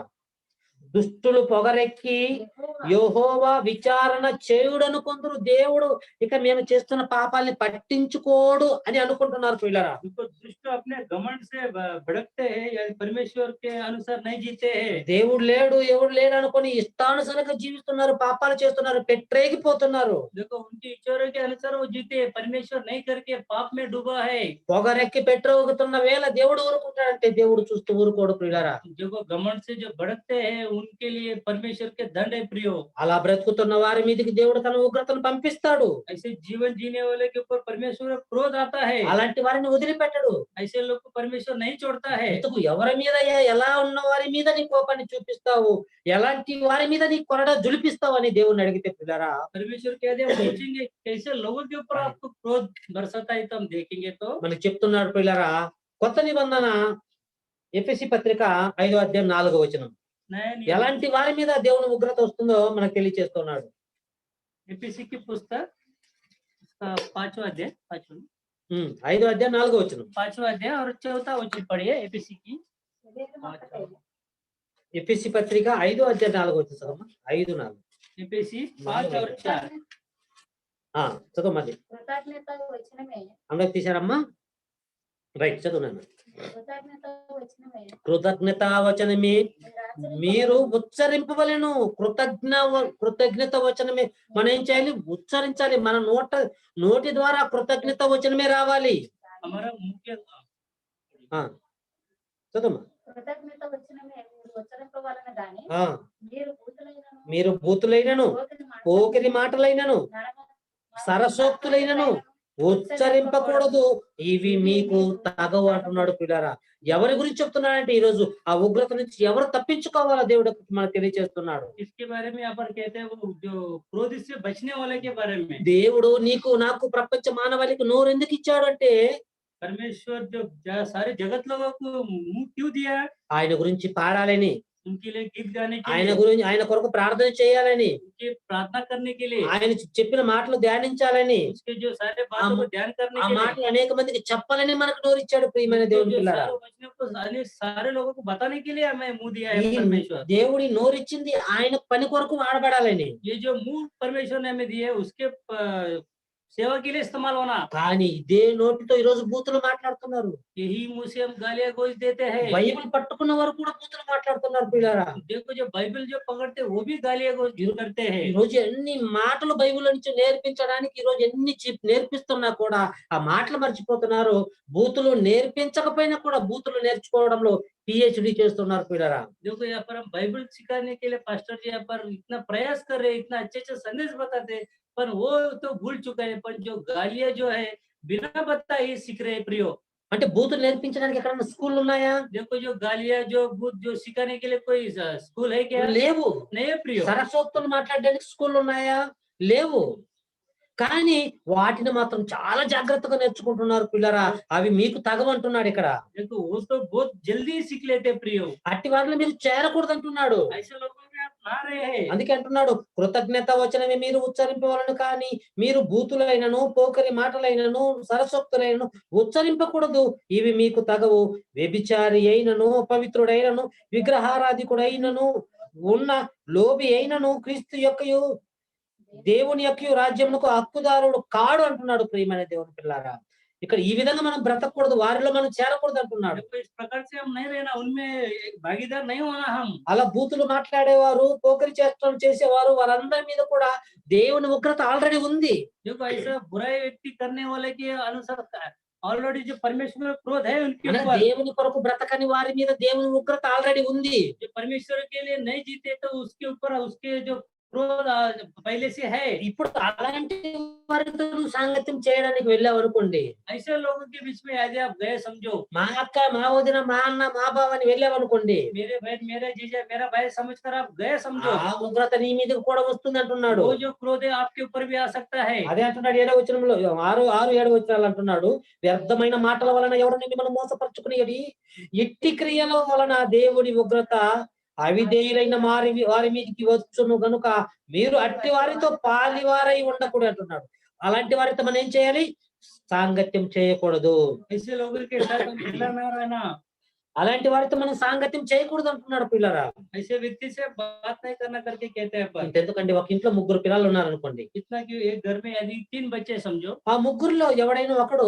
దుష్టులు పొగరెక్కి యెహోవా విచారణ చేయుడను కొందరు దేవుడు ఇక మేము చేస్తున్న పాపాల్ని పట్టించుకోడు అని అనుకుంటున్నారు పిల్లరా. देखो दुष्ट अपने घमंड से भड़कते हैं या परमेश्वर के अनुसार नहीं जीते हैं। దేవుడు లేడు ఎవడు లేడు అనుకొని ఇష్టానుసారంగా జీవిస్తున్నారు, పాపాలు చేస్తున్నారు, పెట్టరేగిపోతున్నారు. देखो उनकी इच्छाओं के अनुसार वो जीते हैं, परमेश्वर नहीं करके पाप में डूबा है। పొగరెక్కి పెట్టరోగుతున్న వేళ దేవుడు ఊరుకుంటాడంటే దేవుడు చూస్తూ ఊరుకోడు ప్రియులారా. देखो घमंड से जो भड़कते हैं उनके लिए परमेश्वर के दंड है प्रियो। అలా బ్రతుకుతున్న వారి మీదకి దేవుడు తన ఉగ్రతను పంపిస్తాడు. ऐसे जीवन जीने वाले के ऊपर परमेश्वर का क्रोध आता है। అలాంటి వారిని వదిలిపెట్టడు. ऐसे लोग को परमेश्वर नहीं छोड़ता है। ఎందుకు ఎవరి మీద ఎలా ఉన్న వారి మీద నీ కోపాన్ని చూపిస్తావు, ఎలాంటి వారి మీద నీ కొరడ జులిపిస్తావు అని దేవుణ్ణి అడిగితే పిల్లరా, परमेश्वर कहते हैं पूछेंगे कैसे लोगों के ऊपर आपको क्रोध बरसाता है तो हम देखेंगे। तो మనకు చెప్తున్నాడు పిల్లరా, కొత్త నిబంధన ఎఫెసీ పత్రిక 5వ అధ్యాయం 4వ వచనం नया ఎలాంటి వారి మీద దేవుని ఉగ్రత వస్తుందో మనకు తెలియజేస్తున్నాడు. एपीसी की पुस्तक उसका 5वां अध्याय 5వ అధ్యాయం 4వ వచనం. 5वां अध्याय और 4वां वचन पढ़िए एपीसी की। ఎఫెసీ పత్రిక 5వ అధ్యాయం 4వ వచనం చదవమ్మా. 5:4 एपीसी 5 और 4 చదవమ్మా. కృతజ్ఞత వచనమే అందరూ తీశారమ్మా? రైట్, చదువున్నాను. కృతజ్ఞత వచనమే కృతజ్ఞతా వచనమే మీరు ఉచ్చరింపవలెను. కృతజ్ఞత వచనమే మనం ఏం చేయాలి? ఉచ్చరించాలి. మన నోటి ద్వారా కృతజ్ఞత వచనమే రావాలి. हमारा मुख्य చదమ్మా. కృతజ్ఞత వచనమే మీరు ఉచ్చరింపవలన గాని మీరు బూతులైనను పోకిరి మాటలైనను సరసోక్తులైనను ఉచ్చరింపకూడదు, ఇవి మీకు తగవు అంటున్నాడు పిల్లరా. ఎవరి గురించి చెప్తున్నాడంటే ఈ రోజు ఆ ఉగ్రత నుంచి ఎవరు తప్పించుకోవాలో దేవుడు మనకు తెలియజేస్తున్నాడు. इसके बारे में यहाँ पर कहते हैं वो जो क्रोध से बचने वाले के बारे में। దేవుడు నీకు నాకు ప్రపంచ మానవాళికి నోరు ఎందుకు ఇచ్చాడు అంటే परमेश्वर जो सारे जगत लोगों को मुंह क्यों दिया? ఆయన గురించి పాడాలని, उनके लिए गीत गाने के ఆయన लिए, గురించి ఆయన కొరకు ప్రార్థన చేయాలని, उनकी प्रार्थना करने के लिए, ఆయన చెప్పిన మాటలు ధ్యానించాలని, उसके जो सारे बातों को ध्यान करने ఆ के लिए, మాటలు అనేక మందికి చెప్పాలని మనకు నోరిచ్చాడు ప్రియమైన जो దేవుని పిల్లరా. सारे वचनों को सारे लोगों को बताने के लिए हमें मुंह दिया है परमेश्वर। దేవుడి నోరిచ్చింది ఆయన పని కొరకు వాడబడాలని, ये जो मुंह परमेश्वर ने हमें दिए उसके सेवा के लिए इस्तेमाल होना। కానీ ఇదే నోటితో ఈ రోజు బూతులు మాట్లాడుతున్నారు. यही मुंह से हम गालियां गोज देते हैं। బైబిల్ పట్టుకున్న వారు కూడా బూతులు మాట్లాడుతున్నారు పిల్లరా. देखो जो बाइबल जो पकड़ते वो भी गालियां गोज करते ఈ हैं। రోజు ఎన్ని మాటలు బైబిల్ నుంచి నేర్పించడానికి ఈ రోజు ఎన్ని నేర్పిస్తున్నా కూడా ఆ మాటలు మర్చిపోతున్నారు. బూతులు నేర్పించకపోయినా కూడా బూతులు నేర్చుకోవడంలో పిహెచ్డి చేస్తున్నారు పిల్లరా. देखो यहाँ पर हम बाइबल सिखाने के लिए पास्टर जी यहाँ पर इतना प्रयास कर रहे हैं, इतना अच्छे संदेश बताते हैं, पर वो तो भूल चुका है। पर जो गालियां जो है बिना बताए ही सीख रहे हैं प्रियो। అంటే బూతులు నేర్పించడానికి ఎక్కడన్నా స్కూల్ ఉన్నాయా? देखो जो गालियां जो भूत जो सिखाने के लिए कोई स्कूल है क्या? లేవు. नहीं है प्रियो। సరస్వతులు మాట్లాడడానికి స్కూల్ ఉన్నాయా? లేవు. కానీ వాటిని మాత్రం చాలా జాగ్రత్తగా నేర్చుకుంటున్నారు పిల్లరా. అవి మీకు తగవంటున్నాడు ఇక్కడ. देखो वो तो बहुत जल्दी सीख लेते प्रियो। అట్టి వాటిని మీరు చేరకూడదు అంటున్నాడు. ऐसे लोगों में आप ना रहे हैं। అందుకే అంటున్నాడు కృతజ్ఞత వచనమే మీరు ఉచ్చరింపవలను, కానీ మీరు బూతులైనను పోకరి మాటలైనను సరసోక్తులైనను ఉచ్చరింపకూడదు, ఇవి మీకు తగవు. వ్యభిచారి అయినను పవిత్రుడైనను విగ్రహారాధికుడైనను ఉన్న లోబి అయినను క్రీస్తు యొక్కయు దేవుని యొక్క రాజ్యమునకు హక్కుదారుడు కాడు అంటున్నాడు ప్రియమైన దేవుని పిల్లారా. ఇక్కడ ఈ విధంగా మనం బ్రతకూడదు, వారిలో మనం చేరకూడదు అంటున్నాడు. देखो इस प्रकार से हम नहीं रहना, उनमें एक भागीदार नहीं होना हम। అలా బూతులు మాట్లాడేవారు పోకరి చేష్టలు చేసేవారు వారందరి మీద కూడా దేవుని ఉగ్రత ఆల్రెడీ ఉంది. देखो ऐसा बुराई व्यक्ति करने वाले के अनुसार ऑलरेडी जो परमेश्वर का क्रोध है उनके మన ऊपर। దేవుని కొరకు బ్రతకని వారి మీద దేవుని ఉగ్రత ఆల్రెడీ ఉంది. जो परमेश्वर के लिए नहीं जीते तो उसके ऊपर उसके जो क्रोध पहले से है। ఇప్పుడు అలాంటి వారితో నువ్వు సాంగత్యం చేయడానికి వెళ్ళావు అనుకోండి, ऐसे लोगों के बीच में यदि आप गए समझो, మా అక్క మా వదిన మా అన్న మా బావ అని వెళ్ళావు అనుకోండి, मेरे बहन मेरे जीजा मेरा भाई समझकर आप गए समझो, ఆ ఉగ్రత నీ మీదకి కూడా వస్తుంది అంటున్నాడు. वो जो क्रोध है आपके ऊपर भी आ सकता है। అదే అంటున్నాడు 7వ వచనంలో 6-7 వచనాలు అంటున్నాడు, వ్యర్థమైన మాటల వలన ఎవరిని మిమ్మల్ని మోసపరుచుకునేది ఇట్టి క్రియల వలన దేవుని ఉగ్రత అవిధేయులైన వారి మీదకి వచ్చును గనుక మీరు అట్టి వారితో పాలివారై ఉండకూడదు అంటున్నాడు. అలాంటి వారితో మనం ఏం చేయాలి? సాంగత్యం చేయకూడదు. ऐसे लोगों के साथ हम मिलना ना रहना। అలాంటి వారితో మనం సాంగత్యం చేయకూడదు అంటున్నాడు పిల్లరా. ऐसे व्यक्ति से बात नहीं करना करके कहते हैं अपन। ఎందుకంటే ఒక ఇంట్లో ముగ్గురు పిల్లలు ఉన్నారనుకోండి. इतना कि एक घर में यदि 3 बच्चे समझो, ఆ ముగ్గురిలో ఎవడైనా ఒకడు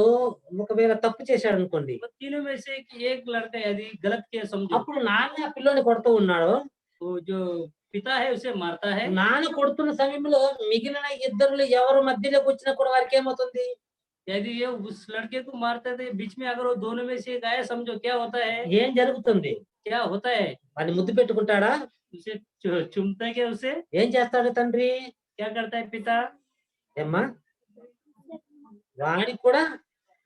ఒకవేళ తప్పు చేశాడనుకోండి. तो तीनों में से एक लड़का यदि गलत किया समझो, అప్పుడు నాన్న ఆ పిల్లోని కొడుతూ ఉన్నాడు. तो जो पिता है उसे मारता है। నాన్న కొడుతున్న సమయంలో మిగిలిన ఇద్దరులు ఎవరు మధ్యలోకి వచ్చినా కూడా వారికి ఏమవుతుంది? यदि ये उस लड़के को मारता है, तो बीच में अगर वो दोनों में से एक आया समझो क्या होता है? ఏం జరుగుతుంది? क्या होता है? వాడిని ముద్దు పెట్టుకుంటాడా? उसे चूमता है क्या उसे? ఏం చేస్తాడు తండ్రి? क्या करता है पिता? ఏమ్మా వాడికి కూడా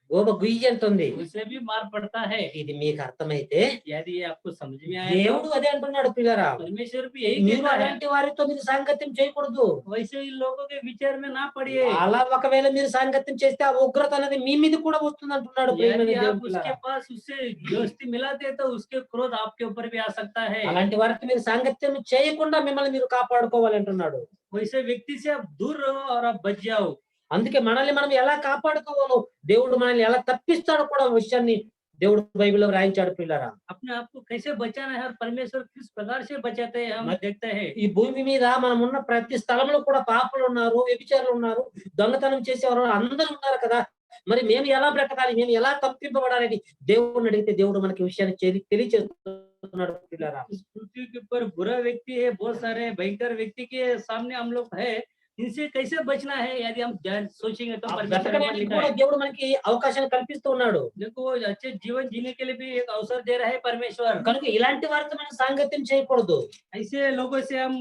గోబ గుయ్యి అంటుంది. उसे भी मार पड़ता है। ఇది మీకు అర్థమైతే यदि ये आपको समझ में आए దేవుడు तो అదే అంటున్నాడు పిల్లరా. परमेश्वर भी यही మీరు कहता है, అలాంటి వారితో మీరు సాంగత్యం చేయకూడదు. वैसे इन लोगों के विचार में ना पड़िए। అలా ఒకవేళ మీరు సాంగత్యం చేస్తే ఆ ఉగ్రత అనేది మీ మీద కూడా వస్తుంది అంటున్నాడు ప్రియమైన यदि దేవుని आप उसके పిల్లరా. पास उससे दोस्ती मिलाते तो उसके क्रोध आपके ऊपर भी आ सकता है। అలాంటి వారితో మీరు సాంగత్యం చేయకుండా మిమ్మల్ని మీరు కాపాడుకోవాలి అంటున్నాడు. वैसे व्यक्ति से आप दूर रहो और आप बच जाओ। అందుకే మనల్ని మనం ఎలా కాపాడుకోవాలో దేవుడు మనల్ని ఎలా తప్పిస్తాడో కూడా విషయాన్ని దేవుడు బైబిల్లో రాయించాడు పిల్లరా. अपने आप को कैसे बचाना है और परमेश्वर किस प्रकार से बचाते हैं हम देखते हैं। ఈ భూమి మీద మనం ఉన్న ప్రతి స్థలంలో కూడా పాపులు ఉన్నారు, వ్యభిచారులు ఉన్నారు, దొంగతనం చేసేవారు అందరూ ఉన్నారు కదా. మరి మేము ఎలా బ్రతకాలి, మేము ఎలా తప్పింపబడాలని దేవుడిని అడిగితే దేవుడు మనకి ఈ విషయాన్ని తెలియచేస్తున్నాడు పిల్లరా. इस पृथ्वी के ऊपर बुरा व्यक्ति है, बहुत सारे भयंकर व्यक्ति के सामने हम लोग है, इनसे कैसे बचना है यदि हम सोचेंगे तो ఆ परमेश्वर ने బ్రతకడానికి लिखा కూడా है। దేవుడు మనకి అవకాశాన్ని కల్పిస్తూ ఉన్నాడు. देखो अच्छे जीवन जीने के लिए भी एक अवसर दे रहा है परमेश्वर। కనుక ఇలాంటి వారితో మనం సాంగత్యం చేయకూడదు. ऐसे लोगों से हम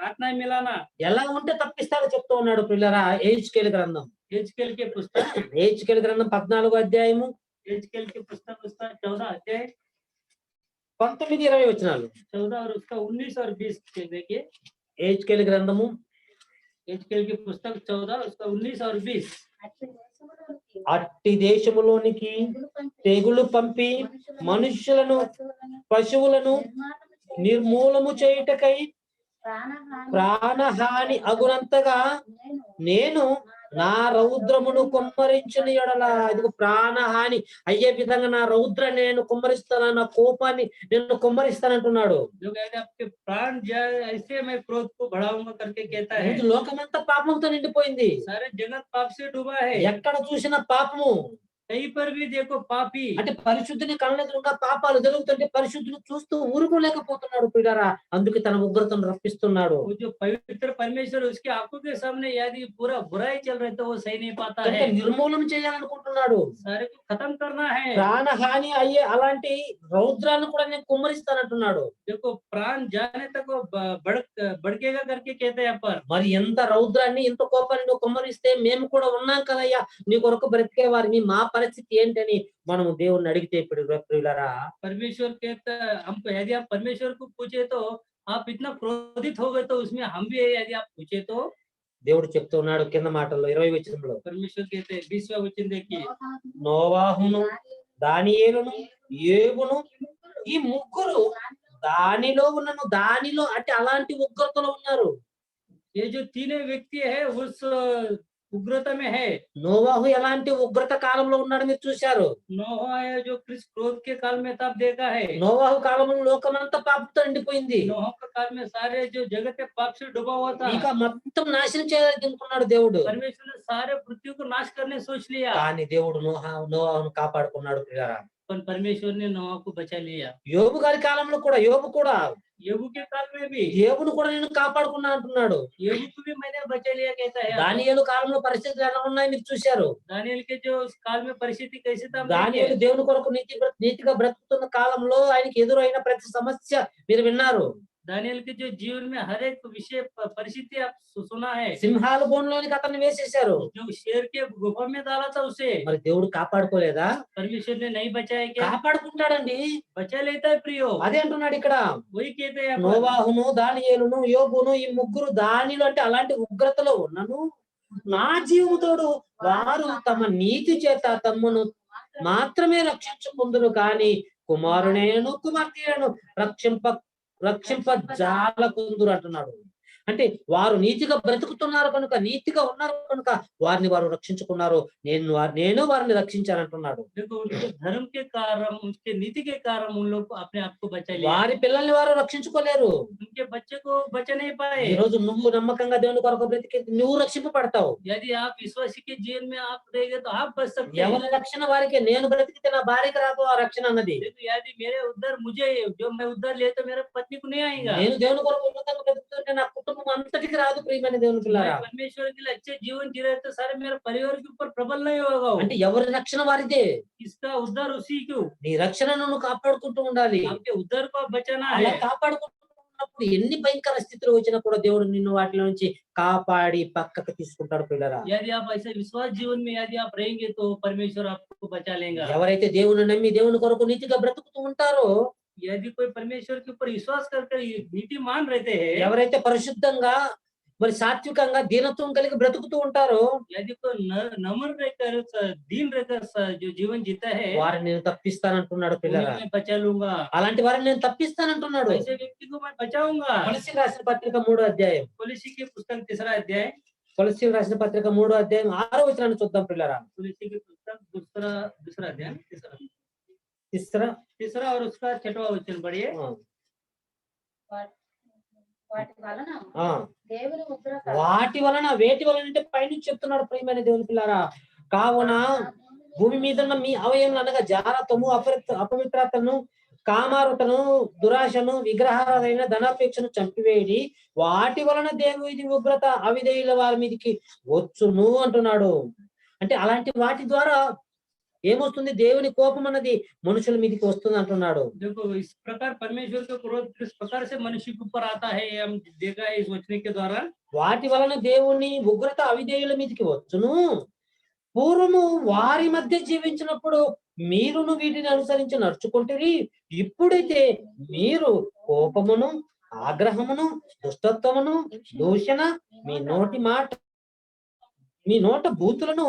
हाथ नहीं मिलाना। ఎలా ఉంటే తప్పిస్తాడో చెప్తూ ఉన్నాడు పిల్లరా ఎహెజ్కేలు గ్రంథం. एजकेल के पुस्तक ఎహెజ్కేలు గ్రంథం 14వ అధ్యాయము एजकेल के पुस्तक उसका 14 अध्याय 19-20 వచనాలు. 14 और उसका 19 और 20 के देखिए। ఎహెజ్కేలు గ్రంథము एजकेल की पुस्तक 14 उसका 19 और 20। అట్టి దేశములోనికి అట్టి దేశములోనికి తెగులు పంపి మనుష్యులను పశువులను నిర్మూలము చేయుటకై ప్రాణహాని అగునంతగా నేను నా రౌద్రమును కుమ్మరించిన ఎడల, ఇది ప్రాణహాని అయ్యే విధంగా నా రౌద్రాన్ని నేను కుమ్మరిస్తాను, నా కోపాన్ని నేను కుమ్మరిస్తానంటున్నాడు. जो कहते हैं आपके प्राण जाए ऐसे मैं क्रोध को बढ़ाऊंगा करके कहता है। ఇది లోకమంతా పాపంతో నిండిపోయింది. सारे जगत पाप से डूबा है, ఎక్కడ చూసినా పాపము. कहीं पर भी देखो पापी। అంటే పరిశుద్ధిని కళ్ళెదురుగా పాపాలు జరుగుతుంటే పరిశుద్ధిని చూస్తూ ఊరుకోలేకపోతున్నాడు పిల్లరా. అందుకే తన ఉగ్రతను రప్పిస్తున్నాడు. वो जो पवित्र परमेश्वर उसकी आंखों के सामने यदि पूरा बुराई चल रहा है तो वो सही नहीं पाता అంటే है। నిర్మూలన చేయాలనుకుంటున్నాడు. सारे को खत्म करना है। ప్రాణహాని అయ్యే అలాంటి రౌద్రాలను కూడా నేను కుమ్మరిస్తానంటున్నాడు. देखो प्राण जाने तक वो भड़केगा करके कहते हैं पर। మరి ఎంత రౌద్రాన్ని ఇంత కోపాన్ని నువ్వు కుమ్మరిస్తే మేము కూడా ఉన్నాం కదయ్యా నీ కొరకు బ్రతికేవారిని, మా పరిస్థితి ఏంటని మనము దేవుణ్ణి అడిగితే ఇప్పుడు ప్రియులారా परमेश्वर कहता हम यदि आप परमेश्वर को पूछे तो आप इतना क्रोधित हो गए, तो उसमें हम भी है यदि आप पूछे तो। దేవుడు చెప్తున్నాడు కింద మాటల్లో 20వ వచనంలో, परमेश्वर कहते हैं 20वां वचन देखिए। నోవాహును దానియేలును యోబును ఈ ముగ్గురు దానిలో ఉన్నను, దానిలో అంటే అలాంటి ఉగ్రతలో ఉన్నారు. ये जो तीनों व्यक्ति है उस उग्रता में है। నోవాహు ఎలాంటి ఉగ్రత కాలంలో ఉన్నాడు మీరు చూశారు. नोहा है जो क्रिस क्रोध के काल में तब देखा है। నోవాహు కాలంలో లోకమంతా పాపంతో నిండిపోయింది. नोहा के काल में सारे जो जगत है पाप से डूबा हुआ था। ఇక మొత్తం నాశనం చేయాలనుకున్నాడు దేవుడు. परमेश्वर ने सारे पृथ्वी को नाश करने सोच लिया, కానీ దేవుడు నోవాహును కాపాడుకున్నాడు ప్రియులారా. पर परमेश्वर ने नोहा को बचा लिया। యోబు గారి కాలంలో కూడా యోబు కూడా येहू के काल में भी దేవుని కూడా నేను కాపాడుకున్నా అంటున్నాడు. येहू को भी मैंने बचा लिया कहता है। దానియేలు కాలంలో పరిస్థితులు ఎలా ఉన్నాయి మీరు చూశారు. दानियेल के जो उस काल में परिस्थिति कैसे था हम దానియేలు देखे। దేవుని కొరకు నీతిగా బ్రతుకుతున్న కాలంలో ఆయనకి ఎదురైన ప్రతి సమస్య మీరు విన్నారు. दानियेल के जो जीवन में हर एक विषय परिस्थिति आप सुना है। సింహాల బోన్లోనికి అతన్ని వేసేశారు. जो शेर के गुफा में डाला था उसे మరి దేవుడు కాపాడుకోలేదా? परमेश्वर ने नहीं बचाया क्या? కాపాడుకుంటాడండి. बचा लेता है प्रियो। అదే అంటున్నాడు ఇక్కడ. वही कहते हैं अपन। నోవాహును దానియేలును యోబును ఈ ముగ్గురు దానిలో అంటే అలాంటి ఉగ్రతలో ఉన్నను నా జీవముతోడు వారు తమ నీతి చేత తమ్మును మాత్రమే రక్షించుకుందురు కానీ కుమారునేను కుమార్తెను రక్షింప జాలకుందురు అంటున్నాడు. అంటే వారు నీతిగా బ్రతుకుతున్నారు కనుక, నీతిగా ఉన్నారు కనుక వారిని వారు రక్షించుకున్నారు. నేను వారిని రక్షించానంటున్నాడు. देखो उनके धर्म के कारण, उनके नीति के कारण उन लोग अपने आप को बचा लिया। వారి పిల్లల్ని వారు రక్షించుకోలేరు. उनके बच्चे को बचा नहीं पाए। ఈ రోజు నువ్వు నమ్మకంగా దేవుని కొరకు బ్రతికి నువ్వు రక్షింపబడతావు. यदि आप विश्वासी के जीवन में आप रहेंगे तो आप बच सकते हैं। ఎవరి రక్షణ వారికే. నేను బ్రతికితే నా భార్యకి రాదు ఆ రక్షణ అన్నది. देखो यदि मेरे उद्धार मुझे, जो मैं उद्धार ले तो मेरे पत्नी को नहीं आएगा। నేను దేవుని కొరకు ఉన్నతంగా బ్రతుకుతుంటే నా కుటుంబం అంతటికి రాదు. ప్రియమైన దేవుని పిల్లారా, मैं परमेश्वर के लिए अच्छे जीवन जी रहे तो सारे मेरे परिवार के ऊपर प्रबल नहीं होगा। అంటే ఎవరి రక్షణ వారిదే. इसका उद्धार उसी को, నీ రక్షణను నువ్వు కాపాడుకుంటూ ఉండాలి. आपके उद्धार को आप बचाना అలా है। కాపాడుకుంటున్నప్పుడు ఎన్ని భయంకర స్థితులు వచ్చినా కూడా దేవుడు నిన్ను వాటిలో నుంచి కాపాడి పక్కకు తీసుకుంటాడు పిల్లరా. यदि आप ऐसे विश्वास जीवन में यदि आप रहेंगे तो परमेश्वर आपको बचा लेगा। ఎవరైతే దేవుని నమ్మి దేవుని కొరకు నీతిగా బ్రతుకుతూ ఉంటారో, यदि कोई परमेश्वर के ऊपर विश्वास करके नीति मान रहते हैं, ఎవరైతే పరిశుద్ధంగా మరి సాత్వికంగా దీనత్వం కలిగి బ్రతుకుతూ ఉంటారో, यदि कोई नम्र रहकर दीन रहकर जो जीवन जीता है, వారిని నేను తప్పిస్తానంటున్నాడు పిల్లరా. उन्हें मैं बचा लूंगा। అలాంటి వారిని నేను తప్పిస్తానంటున్నాడు. ऐसे व्यक्ति को मैं बचाऊंगा। కొలస్సీయులకు రాసిన పత్రిక 3వ అధ్యాయం. कोलोसी की पुस्तक 3रा अध्याय, కొలస్సీయులకు రాసిన పత్రిక 3వ అధ్యాయం 6వ వచనాన్ని చూద్దాం పిల్లరా. कोलोसी की पुस्तक दूसरा अध्याय, తీసరా तीसरा और उसका 6वां वचन पढ़िए। వాటి వలన ఆ దేవుని ఉగ్రత వాటి వలన, వేటి వలన అంటే పైనుంచి చెప్తున్నాడు ప్రియమైన దేవుని పిల్లారా. కావున భూమి మీద ఉన్న మీ అవయములు అనగా జారత్వము, అపవిత్రతను, కామారుతను, దురాశను, విగ్రహారాధన, ధనాపేక్షను చంపివేయడి. వాటి వలన దేవుని ఉగ్రత అవిధేయుల వారి మీదకి వచ్చును అంటున్నాడు. అంటే అలాంటి వాటి ద్వారా ఏమొస్తుంది? దేవుని కోపం అన్నది మనుషుల మీదకి వస్తుంది అంటున్నాడు. देखो इस प्रकार परमेश्वर का क्रोध किस प्रकार से मनुष्य के ऊपर आता है, हम देखा है इस वचन के द्वारा। వాటి వలన దేవుని ఉగ్రత అవిధేయుల మీదకి వచ్చును. పూర్వము వారి మధ్య జీవించినప్పుడు మీరును వీటిని అనుసరించి నడుచుకుంటురి. ఇప్పుడైతే మీరు కోపమును, ఆగ్రహమును, దుష్టత్వమును, దూషణ, మీ నోట బూతులను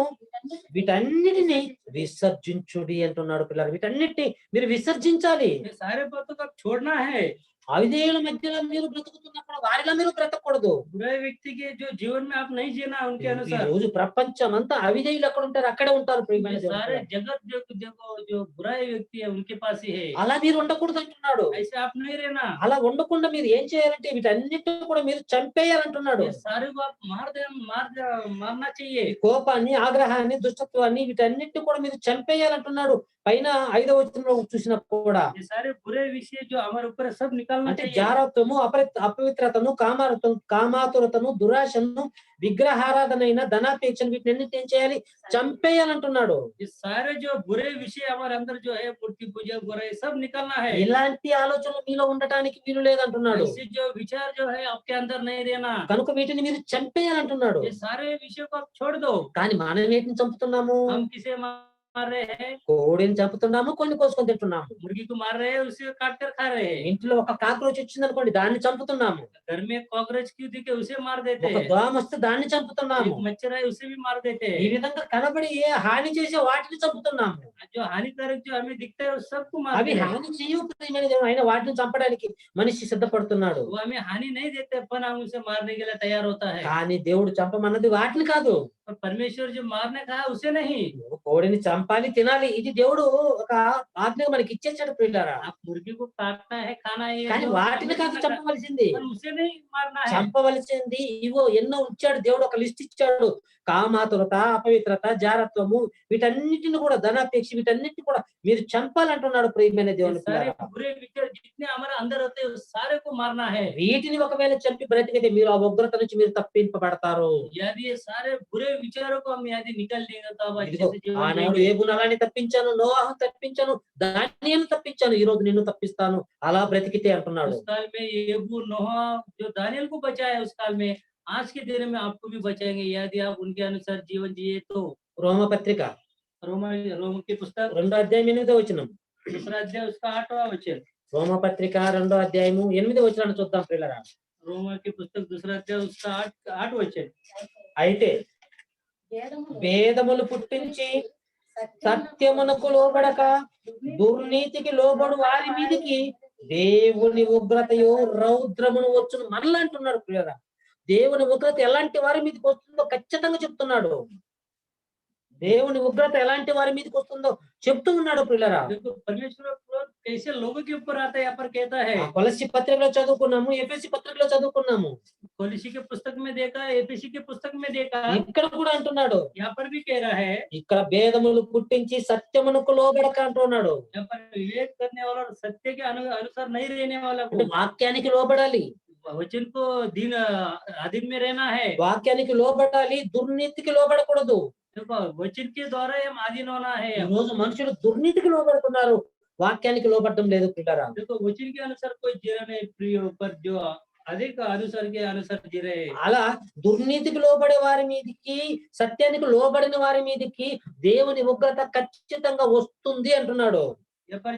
వీటన్నిటిని విసర్జించుడి అంటున్నాడు పిల్లలు. వీటన్నిటిని మీరు విసర్జించాలి. ये सारे बातों को छोड़ना है। అవిధేయుల మధ్యలో మీరు బ్రతుకుతున్నప్పుడు వారిలో మీరు బ్రతకూడదు. बुरे व्यक्ति के जो जीवन में आप नहीं जीना उनके ఈ अनुसार। రోజు ప్రపంచం అంతా అవిధేయులు ఎక్కడ ఉంటారు అక్కడే ఉంటారు ప్రియమైన ये దేవుని सारे పిల్లలు. जगत जो देखो जो बुरा व्यक्ति है उनके पास ही है। అలా మీరు ఉండకూడదు అంటున్నాడు. ऐसे आप नहीं रहना। అలా ఉండకుండా మీరు ఏం చేయాలంటే వీటన్నిటిని కూడా మీరు చంపేయాలంటున్నాడు. ये सारे को आप मारना चाहिए। ఈ కోపాన్ని, ఆగ్రహాన్ని, దుష్టత్వాన్ని వీటన్నిటిని కూడా మీరు చంపేయాలంటున్నాడు. పైన 5వ వచనంలో చూసినా కూడా ये सारे बुरे विषय जो हमारे ऊपर है, सब निकालना అంటే चाहिए। జారత్వము, అపవిత్రతను, కామాతురతను, దురాశను, విగ్రహారాధనైన, ధనాపేక్షను వీటిని ఏం చేయాలి? చంపేయాలంటున్నాడు. ये सारे जो बुरे विषय हमारे अंदर जो है, मूर्ति पूजा बुराई सब निकालना है। ఇలాంటి ఆలోచనలు మీలో ఉండటానికి వీలు లేదంటున్నాడు. ऐसे जो विचार जो है आपके अंदर नहीं रहना। కనుక వీటిని మీరు చంపేయాలంటున్నాడు. ये सारे विषय को आप छोड़ दो। కానీ మనం వీటిని చంపుతున్నాము. हम किसे मार रहे हैं? కోడిని చంపుతున్నాము, కొన్ని కోసుకొని తింటున్నాము. मुर्गी को मार रहे हैं, उसे काट कर खा रहे हैं। ఇంట్లో ఒక కాక్రోచ్ వచ్చింది అనుకోండి, దాన్ని చంపుతున్నాము. घर में कॉकरोच क्यों दिखे, उसे मार देते ఒక हैं। దోమ వస్తే దాన్ని చంపుతున్నాము. एक मच्छर है, उसे भी मार देते ఈ हैं। విధంగా కనబడి హాని చేసే వాటిని చంపుతున్నాము. जो हानिकारक जो हमें दिखता है, उस सबको मारते అవి हैं। హాని చేయవు ప్రియమైన దేవుడు. అయినా వాటిని చంపడానికి మనిషి సిద్ధపడుతున్నాడు. वो हमें हानि नहीं देते, पर हम उसे मारने के लिए तैयार होता है। కానీ దేవుడు చంపమన్నది వాటిని కాదు. पर परमेश्वर जो मारने कहा उसे नहीं। నువ్వు కోడిని చంపాలి, తినాలి. ఇది దేవుడు ఒక ఆజ్ఞ మనకి ఇచ్చేసాడు ప్రియులారా. आप मुर्गी को काटना है, खाना है, కానీ जो వాటిని కాదు पर చంపవలసింది. उसे नहीं मारना है। చంపవలసింది ఇవో ఎన్నో ఇచ్చాడు దేవుడు. ఒక లిస్ట్ ఇచ్చాడు. కామాతురత, అపవిత్రత, జారత్వము వీటన్నిటిని కూడా, ధనాపేక్ష వీటన్నిటిని కూడా మీరు చంపాలంటున్నాడు ప్రియమైన ये దేవుని सारे పిల్లారా. बुरे विचार जितने हमारे अंदर होते हैं, उस सारे को मारना है। వీటిని ఒకవేళ చంపి బ్రతికితే మీరు ఆ ఉగ్రత నుంచి మీరు తప్పింపబడతారు. यदि ये सारे बुरे विचारों को हम यदि निकल देंगे तो आप अच्छे ఇదిగో से जीवन ఆనాడు जिएंगे। ఏ గుణాలని తప్పించాను, నోవాహు తప్పించాను, దానియేలును తప్పించాను, ఈ రోజు నిన్ను తప్పిస్తాను, అలా బ్రతికితే అంటున్నాడు. उस काल में येहू, नोहा जो दानियल को बचाया उस काल में, आज के दिन में आपको भी बचाएंगे यदि आप उनके अनुसार जीवन जिए तो। రోమపత్రిక रोम की पुस्तक 2వ అధ్యాయం 8వ వచనం. 2रा अध्याय उसका 8वां वचन। రోమపత్రిక 2వ అధ్యాయము 8వ వచనాన్ని చూద్దాం పిల్లరా. रोमा की पुस्तक 2रा अध्याय उसका 8 वचन। అయితే వేదములు భేదములు పుట్టించి సత్యమునకు సత్యమునకు లోబడక దుర్నీతికి లోబడు వారి మీదకి దేవుని ఉగ్రతయో రౌద్రమును వచ్చును. మరలా అంటున్నాడు ప్రియరా, దేవుని ఉగ్రత ఎలాంటి వారి మీదకి వస్తుందో ఖచ్చితంగా చెప్తున్నాడు. దేవుని ఉగ్రత ఎలాంటి వారి మీదకి వస్తుందో చెప్తూ ఉన్నాడు ప్రియులారా. देखो परमेश्वर का क्रोध कैसे लोगों के ऊपर आता है यहाँ पर कहता है। ఆ కొలస్సీ పత్రికలో చదువుకున్నాము, ఎఫెసీ పత్రికలో చదువుకున్నాము. कोलोसी के पुस्तक में देखा, एफेसी के पुस्तक में देखा, ఇక్కడ కూడా అంటున్నాడు. यहाँ पर भी कह रहा है। ఇక్కడ భేదములు పుట్టించి సత్యమునకు లోబడక అంటున్నాడు. यहाँ पर विवेक करने वाला और सत्य के अनुसार नहीं रहने वाला అంటే को, వాక్యానికి లోబడాలి, वचन को दिन अधीन में रहना है। వాక్యానికి లోబడాలి, దుర్నీతికి లోబడకూడదు. देखो वचन के द्वारा हम अधीन होना ఈ है। రోజు మనుషులు దుర్నీతికి లోబడుతున్నారు, వాక్యానికి లోబడటం లేదు ప్రియులారా. देखो वचन के अनुसार कोई जी रहा नहीं प्रिय पर जो अधिक अनुसार के अनुसार जी रहे। అలా దుర్నీతికి లోబడే వారి మీదికి, సత్యానికి లోబడిన వారి మీదికి దేవుని ఉగ్రత ఖచ్చితంగా వస్తుంది అంటున్నాడు. यहाँ पर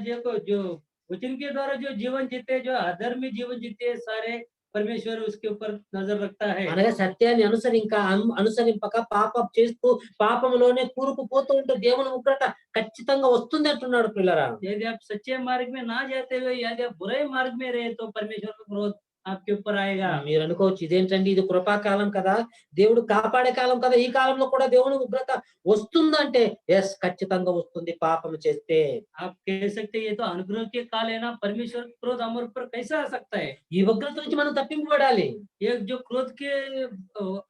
जो वचन के द्वारा जो जीवन जीते, जो अधर्मी जीवन जीते, सारे परमेश्वर उसके ऊपर नजर रखता है। అనగా సత్యాన్ని అనుసరింపక పాపం చేస్తూ పాపంలోనే కూరుకుపోతూ ఉంటే దేవుని ఉగ్రత ఖచ్చితంగా వస్తుంది అంటున్నాడు పిల్లరా. यदि आप सच्चे मार्ग में ना जाते हुए यदि आप बुरे मार्ग में रहे तो परमेश्वर का क्रोध आपके ऊपर आएगा। మీరు అనుకోవచ్చు ఇదేంటండి, ఇది కృపాకాలం కదా, దేవుడు కాపాడే కాలం కదా, ఈ కాలంలో కూడా దేవుని ఉగ్రత వస్తుందంటే ఎస్ ఖచ్చితంగా వస్తుంది పాపం చేస్తే. आप कह सकते हैं ये तो अनुग्रह के काल है ना, परमेश्वर का क्रोध हमारे ऊपर कैसे आ सकता है। ఈ ఉగ్రత నుంచి మనం తప్పింపబడాలి. ये जो क्रोध के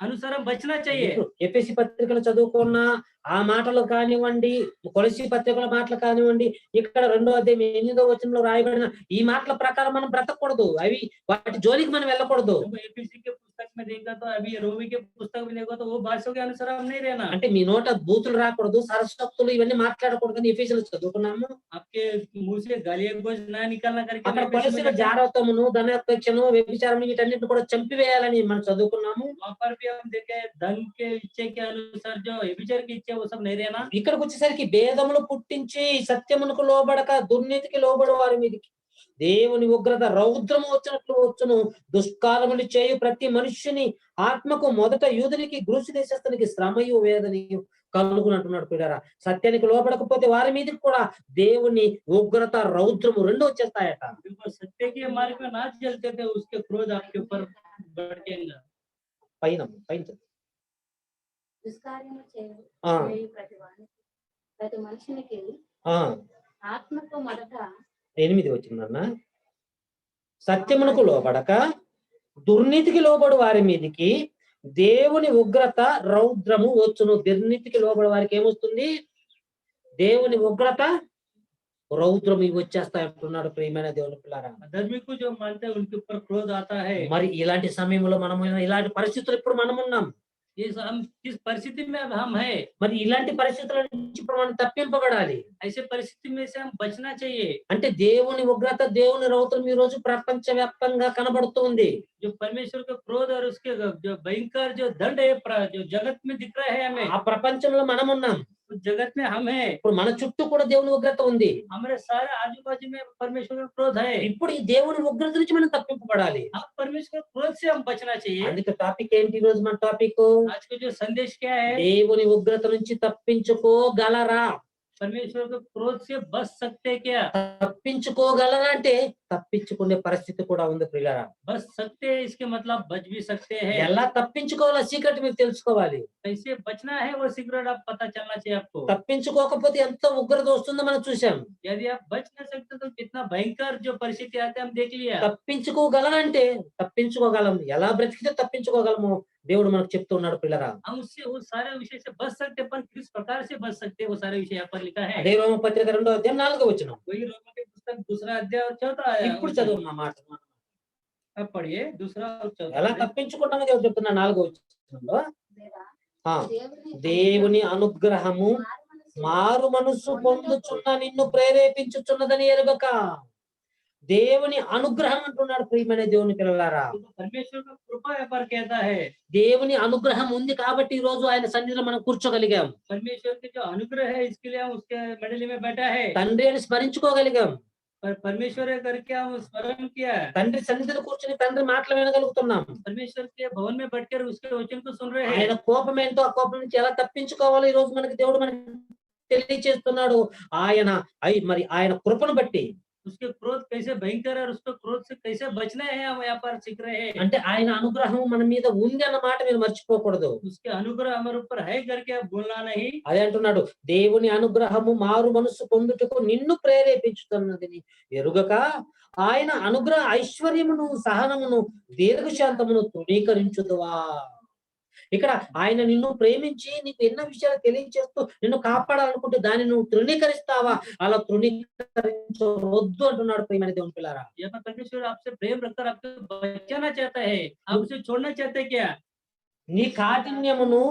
अनुसार हम बचना चाहिए। ఎఫెసీ పత్రికలు చదువుకున్న ఆ మాటలు కానివ్వండి, కొలస్సీ పత్రికల మాటలు కానివ్వండి, ఇక్కడ 2వ అధ్యాయం 8వ వచనంలో రాయబడిన ఈ మాటల ప్రకారం మనం బ్రతకూడదు, అవి వాటి జోలికి మనం వెళ్ళకూడదు. देखो एपीसी के पुस्तक में देखा तो अभी रोमी के पुस्तक में देखो तो वो भाषाओं के अनुसार हम नहीं रहना। అంటే మీ నోట బూతులు రాకూడదు, సరస్వక్తులు ఇవన్నీ మాట్లాడకూడదు అని ఎఫెసీలో చదువుకున్నాము. आपके मुंह से गालियां गलौज ना निकालना करके అక్కడ हम एफेसी में కొలస్సీలో देखा। జారత్వమును, ధనాపేక్షను, వ్యభిచారమును వీటన్నిటిని కూడా చంపివేయాలని మనం చదువుకున్నాము. वहाँ पर भी हम देखे धन के इच्छे के अनुसार जो व्यभिचार की इच्छा वो सब नहीं रहना। ఇక్కడికి వచ్చేసరికి భేదములు పుట్టించి సత్యమునకు లోబడక దుర్నీతికి లోబడు వారి మీదకి దేవుని ఉగ్రత రౌద్రము వచ్చినట్లు వచ్చును. దుష్కారములు చేయు ప్రతి మనుష్యుని ఆత్మకు మొదట యూదునికి గ్రీసు దేశస్థునికి శ్రమయు వేదనయు కలుగునంటున్నాడు పిల్లరా. సత్యానికి లోబడకపోతే వారి మీదకి కూడా దేవుని ఉగ్రత రౌద్రము రెండు వచ్చేస్తాయట. बिल्कुल सत्य के मार्ग में ना चलते थे उसके क्रोध आपके ऊपर बढ़ेगा। పైన పైన చదువు. దుష్కార్యము చేయు ఆ. ప్రతి మనుషునికి ఆ, ఆత్మకు మొదట 8 వచ్చిందన్న. సత్యమునకు లోబడక దుర్నీతికి లోబడు వారి మీదికి దేవుని ఉగ్రత రౌద్రము వచ్చును. దుర్నీతికి లోబడి వారికి ఏమొస్తుంది? దేవుని ఉగ్రత రౌద్రము ఇవి వచ్చేస్తాయి అంటున్నాడు ప్రియమైన దేవుని పిల్లారా. अधर्मी को जो मानते हैं उनके ऊपर क्रोध आता है। మరి ఇలాంటి సమయంలో మనము ఇలాంటి పరిస్థితులు ఇప్పుడు మనం ఉన్నాం. हम किस परिस्थिति में अब हम है, మరి ఇలాంటి పరిస్థితుల నుంచి ఇప్పుడు మనం తప్పింపబడాలి. ऐसे परिस्थिति में से हम बचना चाहिए। అంటే దేవుని ఉగ్రత, దేవుని రౌద్రం ఈ రోజు ప్రపంచ వ్యాప్తంగా కనబడుతుంది. जो परमेश्वर का क्रोध और उसके जो भयंकर जो दंड है जो जगत में दिख रहा है हमें, ఆ ప్రపంచంలో మనం ఉన్నాం. उस जगत में हम है। ఇప్పుడు మన చుట్టూ కూడా దేవుని ఉగ్రత ఉంది. हमारे सारे आजू बाजू में परमेश्वर का क्रोध है। ఇప్పుడు ఈ దేవుని ఉగ్రత నుంచి మనం తప్పింపబడాలి. अब परमेश्वर के क्रोध से हम बचना चाहिए। అందుకే టాపిక్ ఏంటి ఈ రోజు మన టాపిక్? आज का जो संदेश क्या है, దేవుని ఉగ్రత నుంచి తప్పించుకోగలరా? परमेश्वर के क्रोध से बच सकते क्या? తప్పించుకోగలరా అంటే తప్పించుకునే పరిస్థితి కూడా ఉంది ప్రియులారా. बच सकते हैं इसके मतलब बच भी सकते हैं। ఎలా తప్పించుకోవాలో సీక్రెట్ మీరు తెలుసుకోవాలి. कैसे बचना है वो सीक्रेट आप पता चलना चाहिए आपको। తప్పించుకోకపోతే ఎంత ఉగ్రత వస్తుందో మనం చూసాం. यदि आप बच न सकते तो कितना भयंकर जो परिस्थिति आते हम देख लिया। తప్పించుకోగలనంటే తప్పించుకోగలం, ఎలా బ్రతికితే తప్పించుకోగలము దేవుడు మనకు చెప్తున్నాడు పిల్లరా. हम उससे वो सारे विषय से बच सकते हैं, पर किस प्रकार से बच सकते हैं वो सारे विषय यहाँ पर लिखा है। అదే రోమ పత్రిక 2వ అధ్యాయం 4వ వచనం. वही रोमा के पुस्तक 2रा अध्याय और 4था ఇప్పుడు చదువు నా మాట. अब पढ़िए 2रा और 4था। ఎలా తప్పించుకుంటామో దేవుడు చెప్తున్నా 4వ వచనంలో. లేదా ఆ, దేవుని దేవుని అనుగ్రహము మారు మనస్సు పొందుచున్న నిన్ను ప్రేరేపించుచున్నదని ఎరుగక. దేవుని అనుగ్రహం అంటున్నాడు ప్రియమైన దేవుని పిల్లలారా. तो परमेश्वर का कृपा यहाँ पर कहता है। దేవుని అనుగ్రహం ఉంది కాబట్టి ఈ రోజు ఆయన సన్నిధిలో మనం కూర్చోగలిగాం. परमेश्वर के जो अनुग्रह है इसके लिए हम उसके मंडली में बैठा है। తండ్రి అని స్మరించుకోగలిగాం. पर परमेश्वर है करके हम स्मरण किया। తండ్రి సన్నిధిలో కూర్చొని తండ్రి మాటలు వినగలుగుతున్నాం. परमेश्वर के भवन में बैठकर उसके वचन को सुन रहे हैं। ఆయన కోపం ఏంటో, ఆ కోపం నుంచి ఎలా తప్పించుకోవాలో ఈ రోజు మనకి దేవుడు మనకి తెలియజేస్తున్నాడు. ఆయన మరి ఆయన కృపను బట్టి उसके क्रोध कैसे भयंकर है और उसको क्रोध से कैसे बचना है हम यहाँ पर सीख रहे हैं। అంటే ఆయన అనుగ్రహం మన మీద ఉంది అన్న మాట మీరు మర్చిపోకూడదు. उसके अनुग्रह हमारे ऊपर है करके आप बोलना नहीं। అదే అంటున్నాడు, దేవుని అనుగ్రహము మారు మనస్సు పొందుటకు నిన్ను ప్రేరేపించుతున్నది ఎరుగక ఆయన అనుగ్రహ ఐశ్వర్యమును సహనమును దీర్ఘశాంతమును తృణీకరించుదువా. ఇక్కడ ఆయన నిన్ను ప్రేమించి నీకు ఎన్నో విషయాలు తెలియజేస్తూ నిన్ను కాపాడాలనుకుంటే దాన్ని నువ్వు తృణీకరిస్తావా? అలా తృణీకరించవద్దు అంటున్నాడు ప్రియమైన దేవుని పిల్లారా. यहाँ पर परमेश्वर आपसे प्रेम रखकर आपको बचाना चाहता है, आप उसे छोड़ना चाहते हैं क्या? నీ కాఠిన్యమును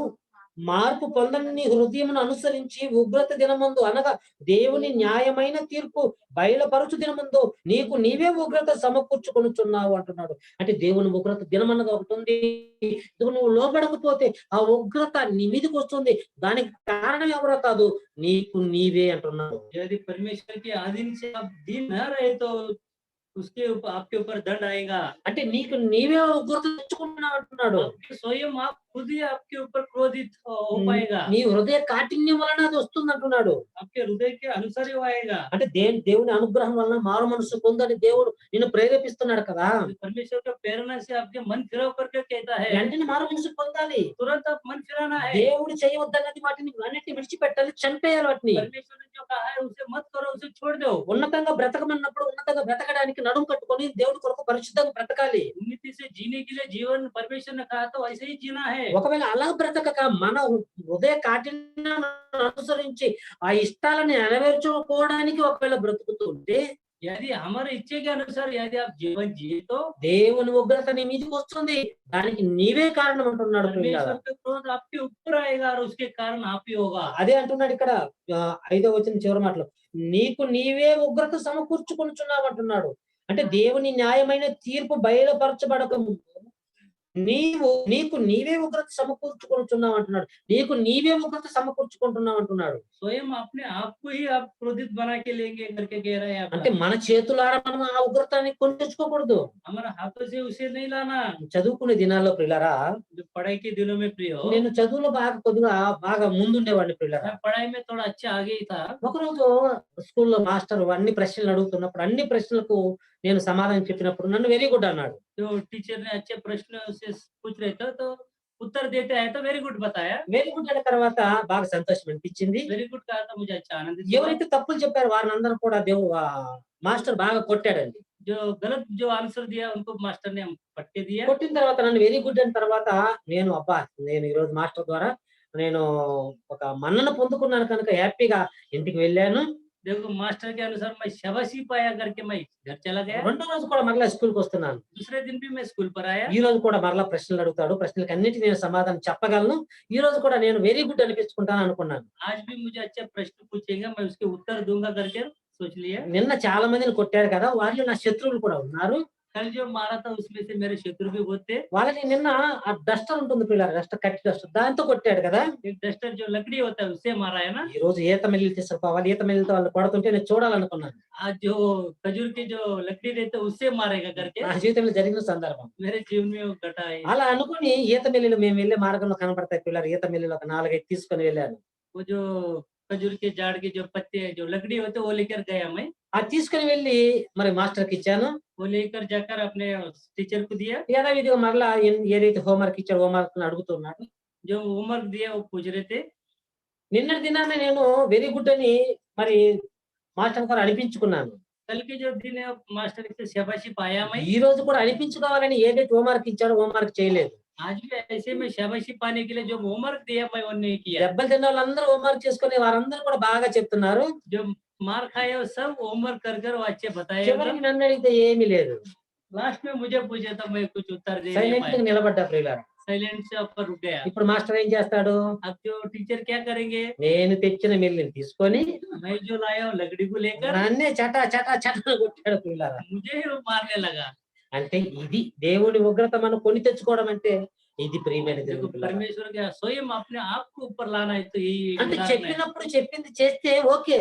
మార్పు పొందని నీ హృదయమును అనుసరించి ఉగ్రత దినమందు అనగా దేవుని న్యాయమైన తీర్పు బయలుపరచు దినమందు నీకు నీవే ఉగ్రత సమకూర్చుకొనుచున్నావు అంటున్నాడు. అంటే దేవుని ఉగ్రత దినమన్నది ఒకటి ఉంది. నువ్వు లోబడకపోతే ఆ ఉగ్రత నీ మీదకి వస్తుంది. దానికి కారణం ఎవరో కాదు, నీకు నీవే అంటున్నాడు. यदि परमेश्वर के अधीन से आप दिन न रहे तो उसके ऊपर आपके ऊपर दंड आएगा। అంటే నీకు నీవే ఉగ్రత తెచ్చుకుంటున్నావు అంటున్నాడు. आपके स्वयं आप खुद ही आपके ऊपर क्रोधित हो पाएगा। నీ హృదయ కాఠిన్యం వలన అది వస్తుంది అంటున్నాడు. आपके हृदय के अनुसार ही वो आएगा। అంటే దేవుని అనుగ్రహం వలన మారు మనసు పొందని దేవుడు నిన్ను ప్రేరేపిస్తున్నాడు కదా. परमेश्वर का प्रेरणा से आपके मन फिराव करके कहता है, వెంటనే మారు మనసు పొందాలి. तुरंत आप मन फिराना है। దేవుడు చేయవద్దన్నది వాటిని అన్నిటిని విడిచిపెట్టాలి, చంపేయాలి వాటిని. परमेश्वर ने जो कहा है उसे मत करो, उसे छोड़ दो। ఉన్నతంగా బ్రతకమన్నప్పుడు ఉన్నతంగా బ్రతకడానికి నడుం కట్టుకొని దేవుడి కొరకు పరిశుద్ధంగా బ్రతకాలి. उन्नति से जीने के लिए जीवन परमेश्वर ने कहा तो ऐसे ही जीना है। ఒకవేళ అలా బ్రతకక మన హృదయ కాఠిన్యాన్ని అనుసరించి ఆ ఇష్టాలను నెరవేర్చుకోవడానికి ఒకవేళ బ్రతుకుతుంటే यदि हमारे इच्छे के अनुसार यदि आप जीवन जिए तो దేవుని ఉగ్రత నీ మీదకి వస్తుంది. దానికి నీవే కారణం అంటున్నాడు ప్రియులారా. परमेश्वर का क्रोध आपके ऊपर आएगा और उसके कारण आप ही होगा। అదే అంటున్నాడు ఇక్కడ 5వ వచనం చివరి మాటలో, నీకు నీవే ఉగ్రత సమకూర్చుకొనుచున్నావు అంటున్నాడు. అంటే దేవుని న్యాయమైన తీర్పు బయలుపరచబడక ముందు నీకు నీవే ఉగ్రత సమకూర్చుకొనుచున్నావు అంటున్నాడు. నీకు నీవే ఉగ్రత సమకూర్చుకుంటున్నావు అంటున్నాడు. स्वयं अपने आप को ही आप क्रोधित बना के लेंगे करके कह रहे हैं। అంటే మన చేతులారా మనం ఆ ఉగ్రతాన్ని కొని తెచ్చుకోకూడదు. हमारे हाथों से उसे नहीं लाना। చదువుకునే దినాల్లో ప్రియులారా, जो पढ़ाई के दिनों में प्रिय हो, నేను చదువులో బాగా ముందుండేవాడిని ప్రియులారా. मैं पढ़ाई में थोड़ा अच्छा आगे ही था। ఒకరోజు స్కూల్లో మాస్టర్ అన్ని ప్రశ్నలు అడుగుతున్నప్పుడు అన్ని ప్రశ్నలకు నేను సమాధానం చెప్పినప్పుడు నన్ను వెరీ గుడ్ అన్నాడు. जो टीचर ने अच्छे प्रश्न से पूछ रहे थे तो उत्तर देते हैं तो वेरी गुड बताया। వెరీ గుడ్ అయిన తర్వాత బాగా సంతోషం అనిపించింది. वेरी गुड कहा था, मुझे अच्छा आनंदित हुआ। ఎవరైతే తప్పులు చెప్పారో వారిని అందరూ కూడా మాస్టర్ బాగా కొట్టాడండి. जो गलत जो आंसर दिया उनको मास्टर ने पटके दिया। కొట్టిన తర్వాత నన్ను వెరీ గుడ్ అయిన తర్వాత నేను ఈ రోజు మాస్టర్ ద్వారా నేను ఒక మన్నన పొందుకున్నాను కనుక హ్యాపీగా ఇంటికి వెళ్ళాను. देखो मास्टर के अनुसार मैं शाबाशी पाया करके मैं घर चला गया। రెండో రోజు కూడా మరలా స్కూల్కి వస్తున్నాను. दूसरे दिन भी मैं स्कूल पर आया। ఈ రోజు కూడా మరలా ప్రశ్నలు అడుగుతాడు, ప్రశ్నలకు అన్నిటికీ నేను సమాధానం చెప్పగలను. ఈ రోజు కూడా నేను వెరీ గుడ్ అనిపించుకుంటాను అనుకున్నాను. आज भी मुझे अच्छे प्रश्न पूछेंगे, मैं उसके उत्तर दूंगा करके सोच लिया। నిన్న చాలా మందిని కొట్టారు కదా, వాళ్ళు నా శత్రువులు కూడా ఉన్నారు. कल जो मारा था उसमें से मेरे शत्रु भी बहुत थे। వాళ్ళని నిన్న ఆ డస్టర్ ఉంటుంది పిల్లలు, కట్టి డస్టర్ దాంతో కొట్టాడు కదా. एक डस्टर जो लकड़ी होता है उससे मारा है ना। ఈ రోజు ఈత మెల్లి తీసుకుపోవాలి, ఈత మెల్లితో వాళ్ళు కొడుతుంటే నేను చూడాలనుకున్నాను. आज जो खजूर की जो लकड़ी रहते है उससे मारेगा करके నా జీవితంలో జరిగిన సందర్భం. मेरे जीवन में वो घटा है। అలా అనుకుని ఈత మెల్లిలో మేము వెళ్ళే మార్గంలో కనబడతాయి పిల్లలు, ఈత మెల్లిలో ఒక 4-5 తీసుకొని వెళ్ళాను. वो जो खजूर के झाड़ के जो पत्ते जो लकड़ी होते वो लेकर गया मैं। అది తీసుకొని వెళ్ళి మరి మాస్టర్కి ఇచ్చాను. वो लेकर जाकर अपने टीचर को दिया। యథావిధిగా మరలా ఏదైతే హోంవర్క్ ఇచ్చాడో హోంవర్క్ అడుగుతున్నాడు. जो होमवर्क दिया वो पूछ रहे थे। నిన్నటి దినాన్ని నేను వెరీ గుడ్ అని మరి మాస్టర్ గారు అనిపించుకున్నాను. कल के जो दिन है मास्टर से शाबाशी पाया मैं। ఈ రోజు కూడా అనిపించుకోవాలని ఏదైతే హోంవర్క్ ఇచ్చాడో హోంవర్క్ చేయలేదు. आज भी ऐसे में शाबाशी पाने के लिए जो होमवर्क दिया मैं वो नहीं किया। దెబ్బలు తిన్న వాళ్ళందరూ హోంవర్క్ చేసుకుని వారందరూ కూడా బాగా చెప్తున్నారు. जो मार खाए वो सब होमवर्क कर कर वो अच्छे बताए। చివరికి నన్ను అడిగితే ఏమీ లేదు. लास्ट में मुझे पूछा था, मैं कुछ उत्तर दे नहीं సైలెంట్ గా पाया। నిలబడ్డా ప్రియులారా. साइलेंट से ऊपर रुक गया। ఇప్పుడు మాస్టర్ ఏం చేస్తాడు? अब जो टीचर क्या करेंगे, నేను తెచ్చిన మెల్లిని తీసుకొని मैं जो लाया हूँ लकड़ी को लेकर నన్నే చటా చటా చటా కొట్టాడు పిల్లారా. मुझे ही मारने लगा। అంటే ఇది దేవుడి ఉగ్రత మనం కొని తెచ్చుకోవడం అంటే ఇది ప్రియమైన देखो దేవుడి పిల్లారా. परमेश्वर का स्वयं अपने आप को ऊपर लाना है तो यही అంటే उदाहरण है। చెప్పినప్పుడు చెప్పింది చేస్తే ఓకే,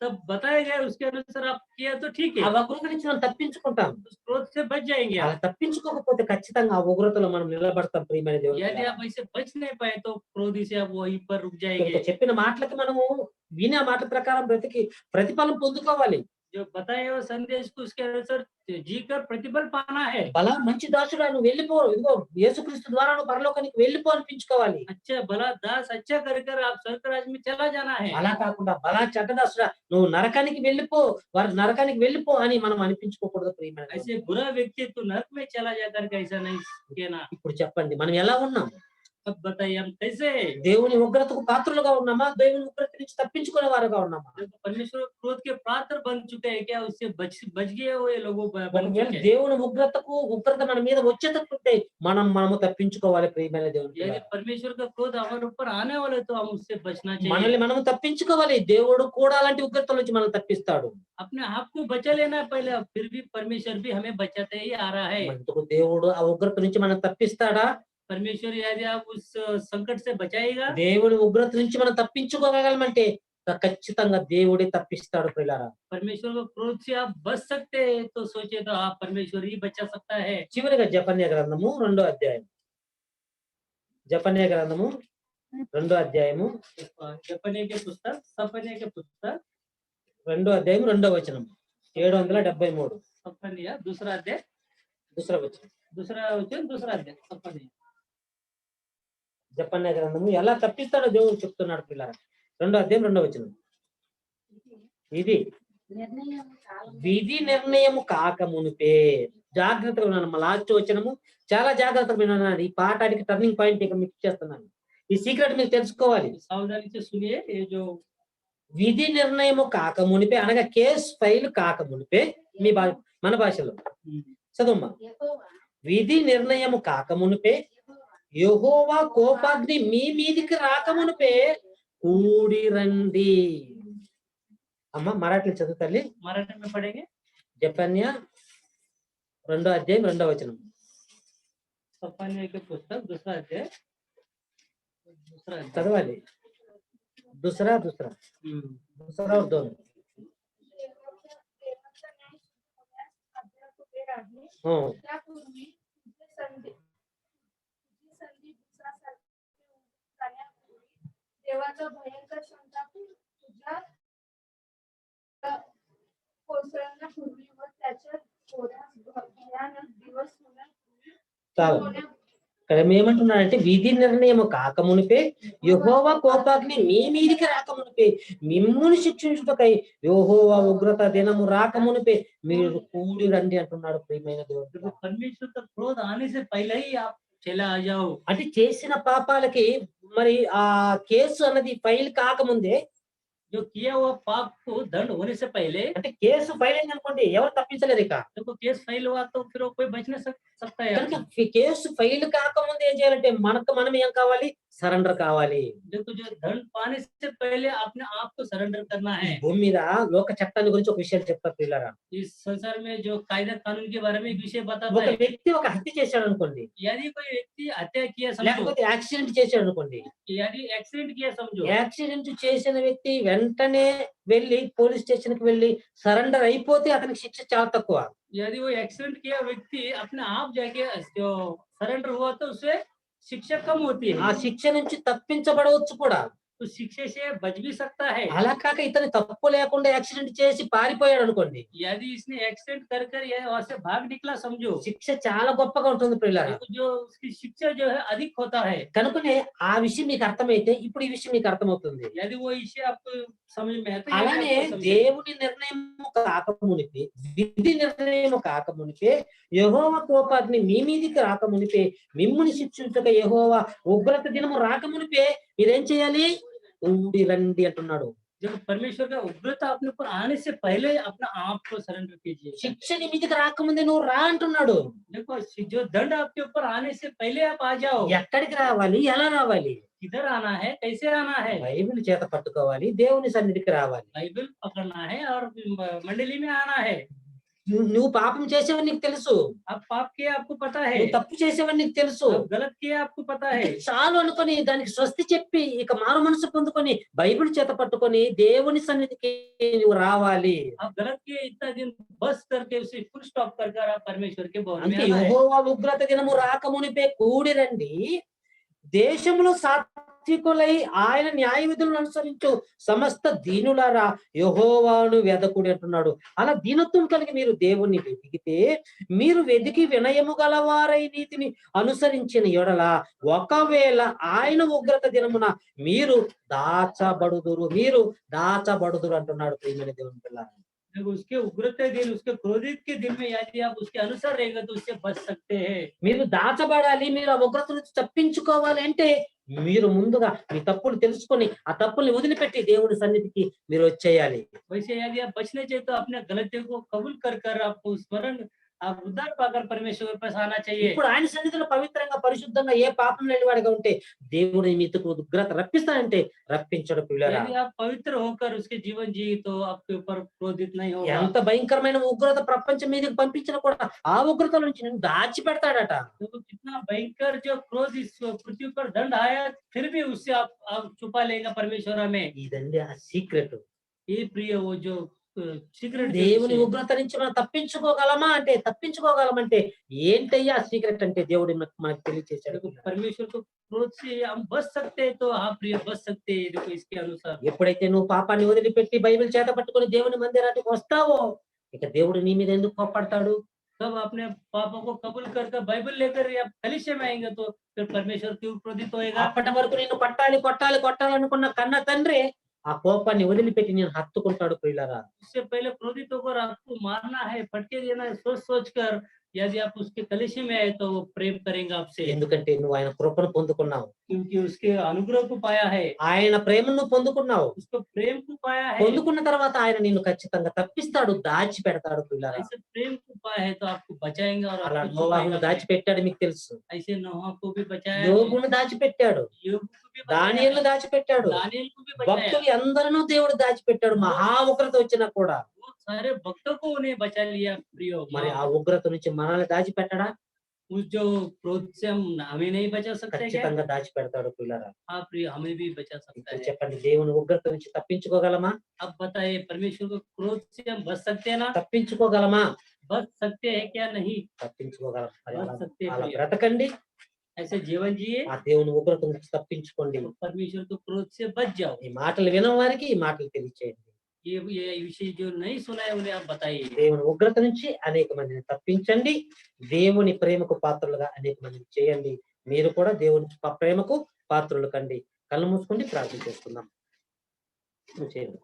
तब बताया गया उसके अनुसार आप किया तो ठीक ఆ है, ఉగ్రత నుంచి మనం తప్పించుకుంటాం. उस क्रोध से बच जाएंगे అలా आप। తప్పించుకోకపోతే ఖచ్చితంగా ఆ ఉగ్రతలో మనం నిలబడతాం ప్రియమైన దేవుడి यदि పిల్లారా. आप ऐसे बच नहीं पाए तो क्रोधी से आप वहीं पर रुक కనుక जाएंगे। చెప్పిన మాటలకి మనము వినే మాట ప్రకారం బ్రతికి ప్రతిఫలం పొందుకోవాలి. जो बताए वो संदेश को उसके अनुसार जीकर प्रतिफल पाना है। బలా మంచి దాసుడా నువ్వు వెళ్ళిపో, ఇదిగో యేసుక్రీస్తు ద్వారా నువ్వు పరలోకానికి వెళ్ళిపో అనిపించుకోవాలి. अच्छा भला दास अच्छा कर कर आप स्वर्ग राज्य में चला जाना है। అలా కాకుండా బలా చెడ్డ దాసుడా నువ్వు నరకానికి వెళ్ళిపో, వారి నరకానికి వెళ్ళిపో అని మనం అనిపించుకోకూడదు ప్రియమైన దేవుని. ऐसे बुरा व्यक्ति तू नरक में चला जा करके ऐसा नहीं कहना। ఇప్పుడు చెప్పండి మనం ఎలా ఉన్నాం? अब बताइए हम कैसे हैं? దేవుని ఉగ్రతకు పాత్రులుగా ఉన్నామా? దేవుని ఉగ్రత నుంచి తప్పించుకునే వారుగా ఉన్నామా? देखो परमेश्वर क्रोध के पात्र बन चुके हैं क्या? उससे बच गए हुए लोगों बन ఒకవేళ चुके हैं। దేవుని ఉగ్రత మన మీద వచ్చేటట్టుంటే మనము తప్పించుకోవాలి ప్రియమైన దేవుని यदि పిల్లలారా. परमेश्वर का क्रोध हमारे ऊपर आने वाले तो हम उससे बचना चाहिए। మనల్ని మనము తప్పించుకోవాలి. దేవుడు కూడా అలాంటి ఉగ్రతల నుంచి మనం తప్పిస్తాడు. अपने आप को बचा लेना है पहले, फिर भी परमेश्वर भी हमें बचाते ही आ रहा है। మనకు దేవుడు ఆ ఉగ్రత నుంచి మనం తప్పిస్తాడా? परमेश्वर यदि आप उस संकट से बचाएगा, దేవుని ఉగ్రత నుంచి మనం తప్పించుకోగలమంటే ఖచ్చితంగా దేవుడే తప్పిస్తాడు ప్రియులారా. परमेश्वर को क्रोध से आप बच सकते हैं तो सोचिए तो आप परमेश्वर ही बचा सकता है। చివరిగా జెఫన్యా గ్రంథము 2వ అధ్యాయం. జెఫన్యా గ్రంథము 2వ అధ్యాయము सपने के पुस्तक 2వ అధ్యాయం 2వ వచనం 773 सपनिया दूसरा अध्याय दूसरा वचन दूसरा अध्याय सपनिया। జెఫన్యా గ్రంథము ఎలా తప్పిస్తాడో దేవుడు చెప్తున్నాడు పిల్లరా. 2వ అధ్యాయం 2వ వచనం. ఇది నిర్ణయం కాలం విధి నిర్ణయము కాక మునిపే జాగ్రత్తగా ఉన్నాను. మా లాస్ట్ వచనము చాలా జాగ్రత్తగా విన్నాను. ఈ పాఠానికి టర్నింగ్ పాయింట్ ఇక మీకు ఇచ్చేస్తున్నాను. ఈ సీక్రెట్ మీరు తెలుసుకోవాలి. सावधानी से सुनिए ये जो విధి నిర్ణయము కాక మునిపే అనగా కేసు ఫైల్ కాక మునిపే మన భాషలో చదువుమ్మా. యెహోవా విధి నిర్ణయము కాక మునిపే యెహోవా కోపాగ్ని మీ మీదికి రాక మునిపే కూడి రండి. అమ్మ మరాఠీలో చదువు తల్లి. मराठी में पढ़ेंगे। జెఫన్యా 2వ అధ్యాయం 2వ వచనం. सपनिया के पुस्तक दूसरा अध्याय చదవాలి. दूसरा दूसरा दूसरा और दोन. हो त्यापूर्वी तुझी संधी दुसऱ्यासारखी जाण्यापूर्वी देवाचा भयंकर संताप तुझ्या कोसळण्यापूर्वी व त्याच्या थोड्या भयानक दिवस होण्यापूर्वी చాలు. ఇక్కడ ఏమంటున్నాడంటే విధి నిర్ణయము కాక మునిపే యెహోవా కోపాగ్ని మీ మీదికి రాక మునిపే మిమ్మును శిక్షించుటకై యెహోవా ఉగ్రత దినము రాక మునిపే మీరు కూడి రండి అంటున్నాడు ప్రియమైన దేవుడు. परमेश्वर का क्रोध आने से पहले ही आप चला आ जाओ। అంటే చేసిన పాపాలకి మరి ఆ కేసు అన్నది ఫైల్ కాకముందే, जो किया हुआ पाप को दंड होने से पहले, అంటే కేసు ఫైల్ అయింది అనుకోండి ఎవరు తప్పించలేరు. ఇక देखो केस फाइल हुआ तो फिर वो कोई बच नहीं सकता है। కనుక కేసు ఫైల్ కాకముందు ఏం చేయాలంటే మనం ఏం కావాలి? సరెండర్ కావాలి. देखो जो दंड पाने से पहले अपने आप को सरेंडर करना है। భూమి మీద లోక చట్టాన్ని గురించి ఒక విషయం చెప్తా పిల్లరా. इस संसार में जो कायदा कानून के बारे में एक विषय बताता ఒక है। వ్యక్తి ఒక హత్య చేశాడు అనుకోండి, यदि कोई व्यक्ति हत्या किया समझो, లేకపోతే యాక్సిడెంట్ చేశాడు అనుకోండి. यदि एक्सीडेंट किया समझो, యాక్సిడెంట్ చేసిన వ్యక్తి వెంటనే వెళ్ళి పోలీస్ స్టేషన్ కి వెళ్ళి సరెండర్ అయిపోతే అతనికి శిక్ష చాలా తక్కువ. यदि वो एक्सीडेंट किया व्यक्ति अपने आप जाके जो सरेंडर हुआ तो उससे शिक्षा कम होती ఆ है, శిక్ష నుంచి తప్పించబడవచ్చు కూడా. तो शिक्षा से बच भी सकता है। అలా కాక ఇతని తప్పు లేకుండా యాక్సిడెంట్ చేసి పారిపోయాడు అనుకోండి, यदि इसने एक्सीडेंट कर ये वहां से भाग निकला समझो, శిక్ష చాలా గొప్పగా ఉంటుంది పిల్లరా. तो जो उसकी शिक्षा जो है अधिक होता है। కనుకనే ఆ విషయం మీకు అర్థమైతే ఇప్పుడు ఈ విషయం మీకు అర్థమవుతుంది. यदि वो विषय आपको समझ में आता है, అలానే దేవుని నిర్ణయము కాకమునిపే విధి నిర్ణయము కాకమునిపే యెహోవా కోపాగ్ని మీ మీదికి రాకమునిపే మిమ్ముని శిక్షించక యెహోవా ఉగ్రత దినము రాకమునిపే మీరేం చేయాలి? కూడి రండి అంటున్నాడు. जब परमेश्वर का उग्रता अपने ऊपर आने से पहले अपना आप को सरेंडर कीजिए। శిక్ష నీ మీదికి రాకముందే నువ్వు రా అంటున్నాడు. देखो जो दंड आपके ऊपर आने से पहले आप आ जाओ। ఎక్కడికి రావాలి? ఎలా రావాలి? किधर आना है, कैसे आना है? బైబిల్ చేత పట్టుకోవాలి, దేవుని సన్నిధికి రావాలి. बाइबल पकड़ना है और मंडली में आना है। నువ్వు పాపం చేసేవని నీకు తెలుసు, आप पाप किया आपको पता है, నువ్వు తప్పు చేసేవని నీకు తెలుసు. आप गलत किया आपको पता है। చాలు అనుకొని దానికి స్వస్తి చెప్పి ఇక మారు మనసు పొందుకొని బైబిల్ చేత పట్టుకొని దేవుని సన్నిధికి నువ్వు రావాలి. आप गलत किए इतना दिन बस करके उसे फुल स्टॉप कर आप परमेश्वर के भवन में అంటే आना है। యెహోవా ఉగ్రత దినము రాకమునిపే కూడి రండి. దేశంలో భక్తికులై ఆయన న్యాయ విధులను అనుసరించు సమస్త దీనులారా యెహోవాను వెదకుడి అంటున్నాడు. అలా దీనత్వం కలిగి మీరు దేవుణ్ణి వెతికితే, మీరు వెతికి వినయము గలవారై నీతిని అనుసరించిన యెడల ఒకవేళ ఆయన ఉగ్రత దినమున మీరు దాచబడుదురు అంటున్నాడు ప్రియమైన దేవుని పిల్లారా. देखो उसके उग्रते दिन, उसके क्रोधित के दिन में यदि आप उसके अनुसार रहेंगे तो उससे बच सकते हैं। మీరు దాచబడాలి, మీరు ఆ ఉగ్రత నుంచి తప్పించుకోవాలి అంటే మీరు ముందుగా మీ తప్పులు తెలుసుకొని ఆ తప్పుల్ని వదిలిపెట్టి దేవుడి సన్నిధికి మీరు వచ్చేయాలి. वैसे यदि आप बचने चाहिए तो अपने गलतियों को कबूल कर आपको स्मरण, आप उद्धार पाकर परमेश्वर के पास आना चाहिए। ఇప్పుడు ఆయన సన్నిధిలో పవిత్రంగా పరిశుద్ధంగా ఏ పాపం లేనివాడిగా ఉంటే దేవుడు మీతో ఉగ్రత రప్పిస్తానంటే రప్పించడు పిల్లరా. यदि आप पवित्र होकर उसके जीवन जी तो आपके ऊपर क्रोधित नहीं होगा। ఎంత భయంకరమైన ఉగ్రత ప్రపంచం మీదకి పంపించినా కూడా ఆ ఉగ్రత నుంచి నేను దాచిపెడతాడట. तो कितना भयंकर जो क्रोध इस पृथ्वी पर दंड आया, फिर भी उससे आप छुपा लेगा परमेश्वर हमें। ఇదండి ఆ సీక్రెట్. ये प्रिय वो जो सीक्रेट దేవుని ఉగ్రత నుంచి మనం తప్పించుకోగలమంటే ఏంటయ్యా సీక్రెట్ అంటే దేవుడు మనకు తెలియచేశాడు. परमेश्वर को क्रोध से हम बच सकते हैं तो हाँ प्रिय बच सकते हैं। देखो इसके अनुसार ఎప్పుడైతే నువ్వు పాపాన్ని వదిలిపెట్టి బైబిల్ చేత పట్టుకొని దేవుని మందిరానికి వస్తావో ఇక దేవుడు నీ మీద ఎందుకు కోప్పడతాడు? तब अपने पापों को कबूल कर बाइबल लेकर या कलीसिया में आएंगे तो फिर परमेश्वर क्यों क्रोधित होएगा? అప్పటి వరకు నిన్ను కొట్టాలనుకున్న కన్న తండ్రి ఆ కోపాన్ని వదిలిపెట్టి నేను హత్తుకుంటాడు ప్రియులారా. उससे पहले क्रोधित होकर आपको मारना है, फटके देना है, सोच कर यदि आप उसके कलीसिया में आए तो वो प्रेम करेंगे आपसे, ఎందుకంటే నువ్వు ఆయన కృపను పొందుకున్నావు, क्योंकि उसके अनुग्रह को पाया है, ఆయన ప్రేమను పొందుకున్నావు. उसको प्रेम को पाया है। పొందుకున్న తర్వాత ఆయన నిన్ను ఖచ్చితంగా తప్పిస్తాడు, దాచి పెడతాడు ప్రియులారా. ऐसे प्रेम को पाया है तो आपको बचाएंगे और అలా आपको నోవాహును छुपाएगा। దాచిపెట్టాడు మీకు తెలుసు, ऐसे नोहा को भी बचाया, యోబును దాచిపెట్టాడు, యోబు को भी దానియేలును बचाया, దాచిపెట్టాడు, दानियेल को भी बचाया। భక్తులు అందరూ దేవుడు దాచిపెట్టాడు. మహా ఉగ్రత వచ్చినా కూడా वो सारे भक्तों को उन्हें बचा लिया प्रियो। మరి ఆ ఉగ్రత నుంచి మనల్ని దాచిపెట్టడా? उस जो क्रोध से हमें नहीं बचा सकते क्या? ఖచ్చితంగా దాచిపెడతాడు పిల్లరా. हाँ प्रिय, हमें भी बचा सकता ఇప్పుడు है। చెప్పండి, దేవుని ఉగ్రత నుంచి తప్పించుకోగలమా? अब बताइए परमेश्वर को क्रोध से हम बच सकते हैं ना? తప్పించుకోగలమా? बच सकते हैं क्या? नहीं తప్పించుకోగలం. మరి बच అలా सकते అలా हैं। బ్రతకండి, ऐसे जीवन जिए, ఆ దేవుని ఉగ్రత నుంచి తప్పించుకోండి. परमेश्वर को क्रोध से बच जाओ। ఈ మాటలు వినని వారికి ఈ మాటలు తెలియచేయండి. ये विषय जो नहीं सुना है उन्हें आप बताइए। దేవుని ఉగ్రత నుంచి అనేక మందిని తప్పించండి, దేవుని ప్రేమకు పాత్రలుగా అనేక మందిని చేయండి. మీరు కూడా దేవుని ప్రేమకు పాత్రలు కండి. కళ్ళు మూసుకుండి ప్రార్థన చేసుకుందాం. చేయండి.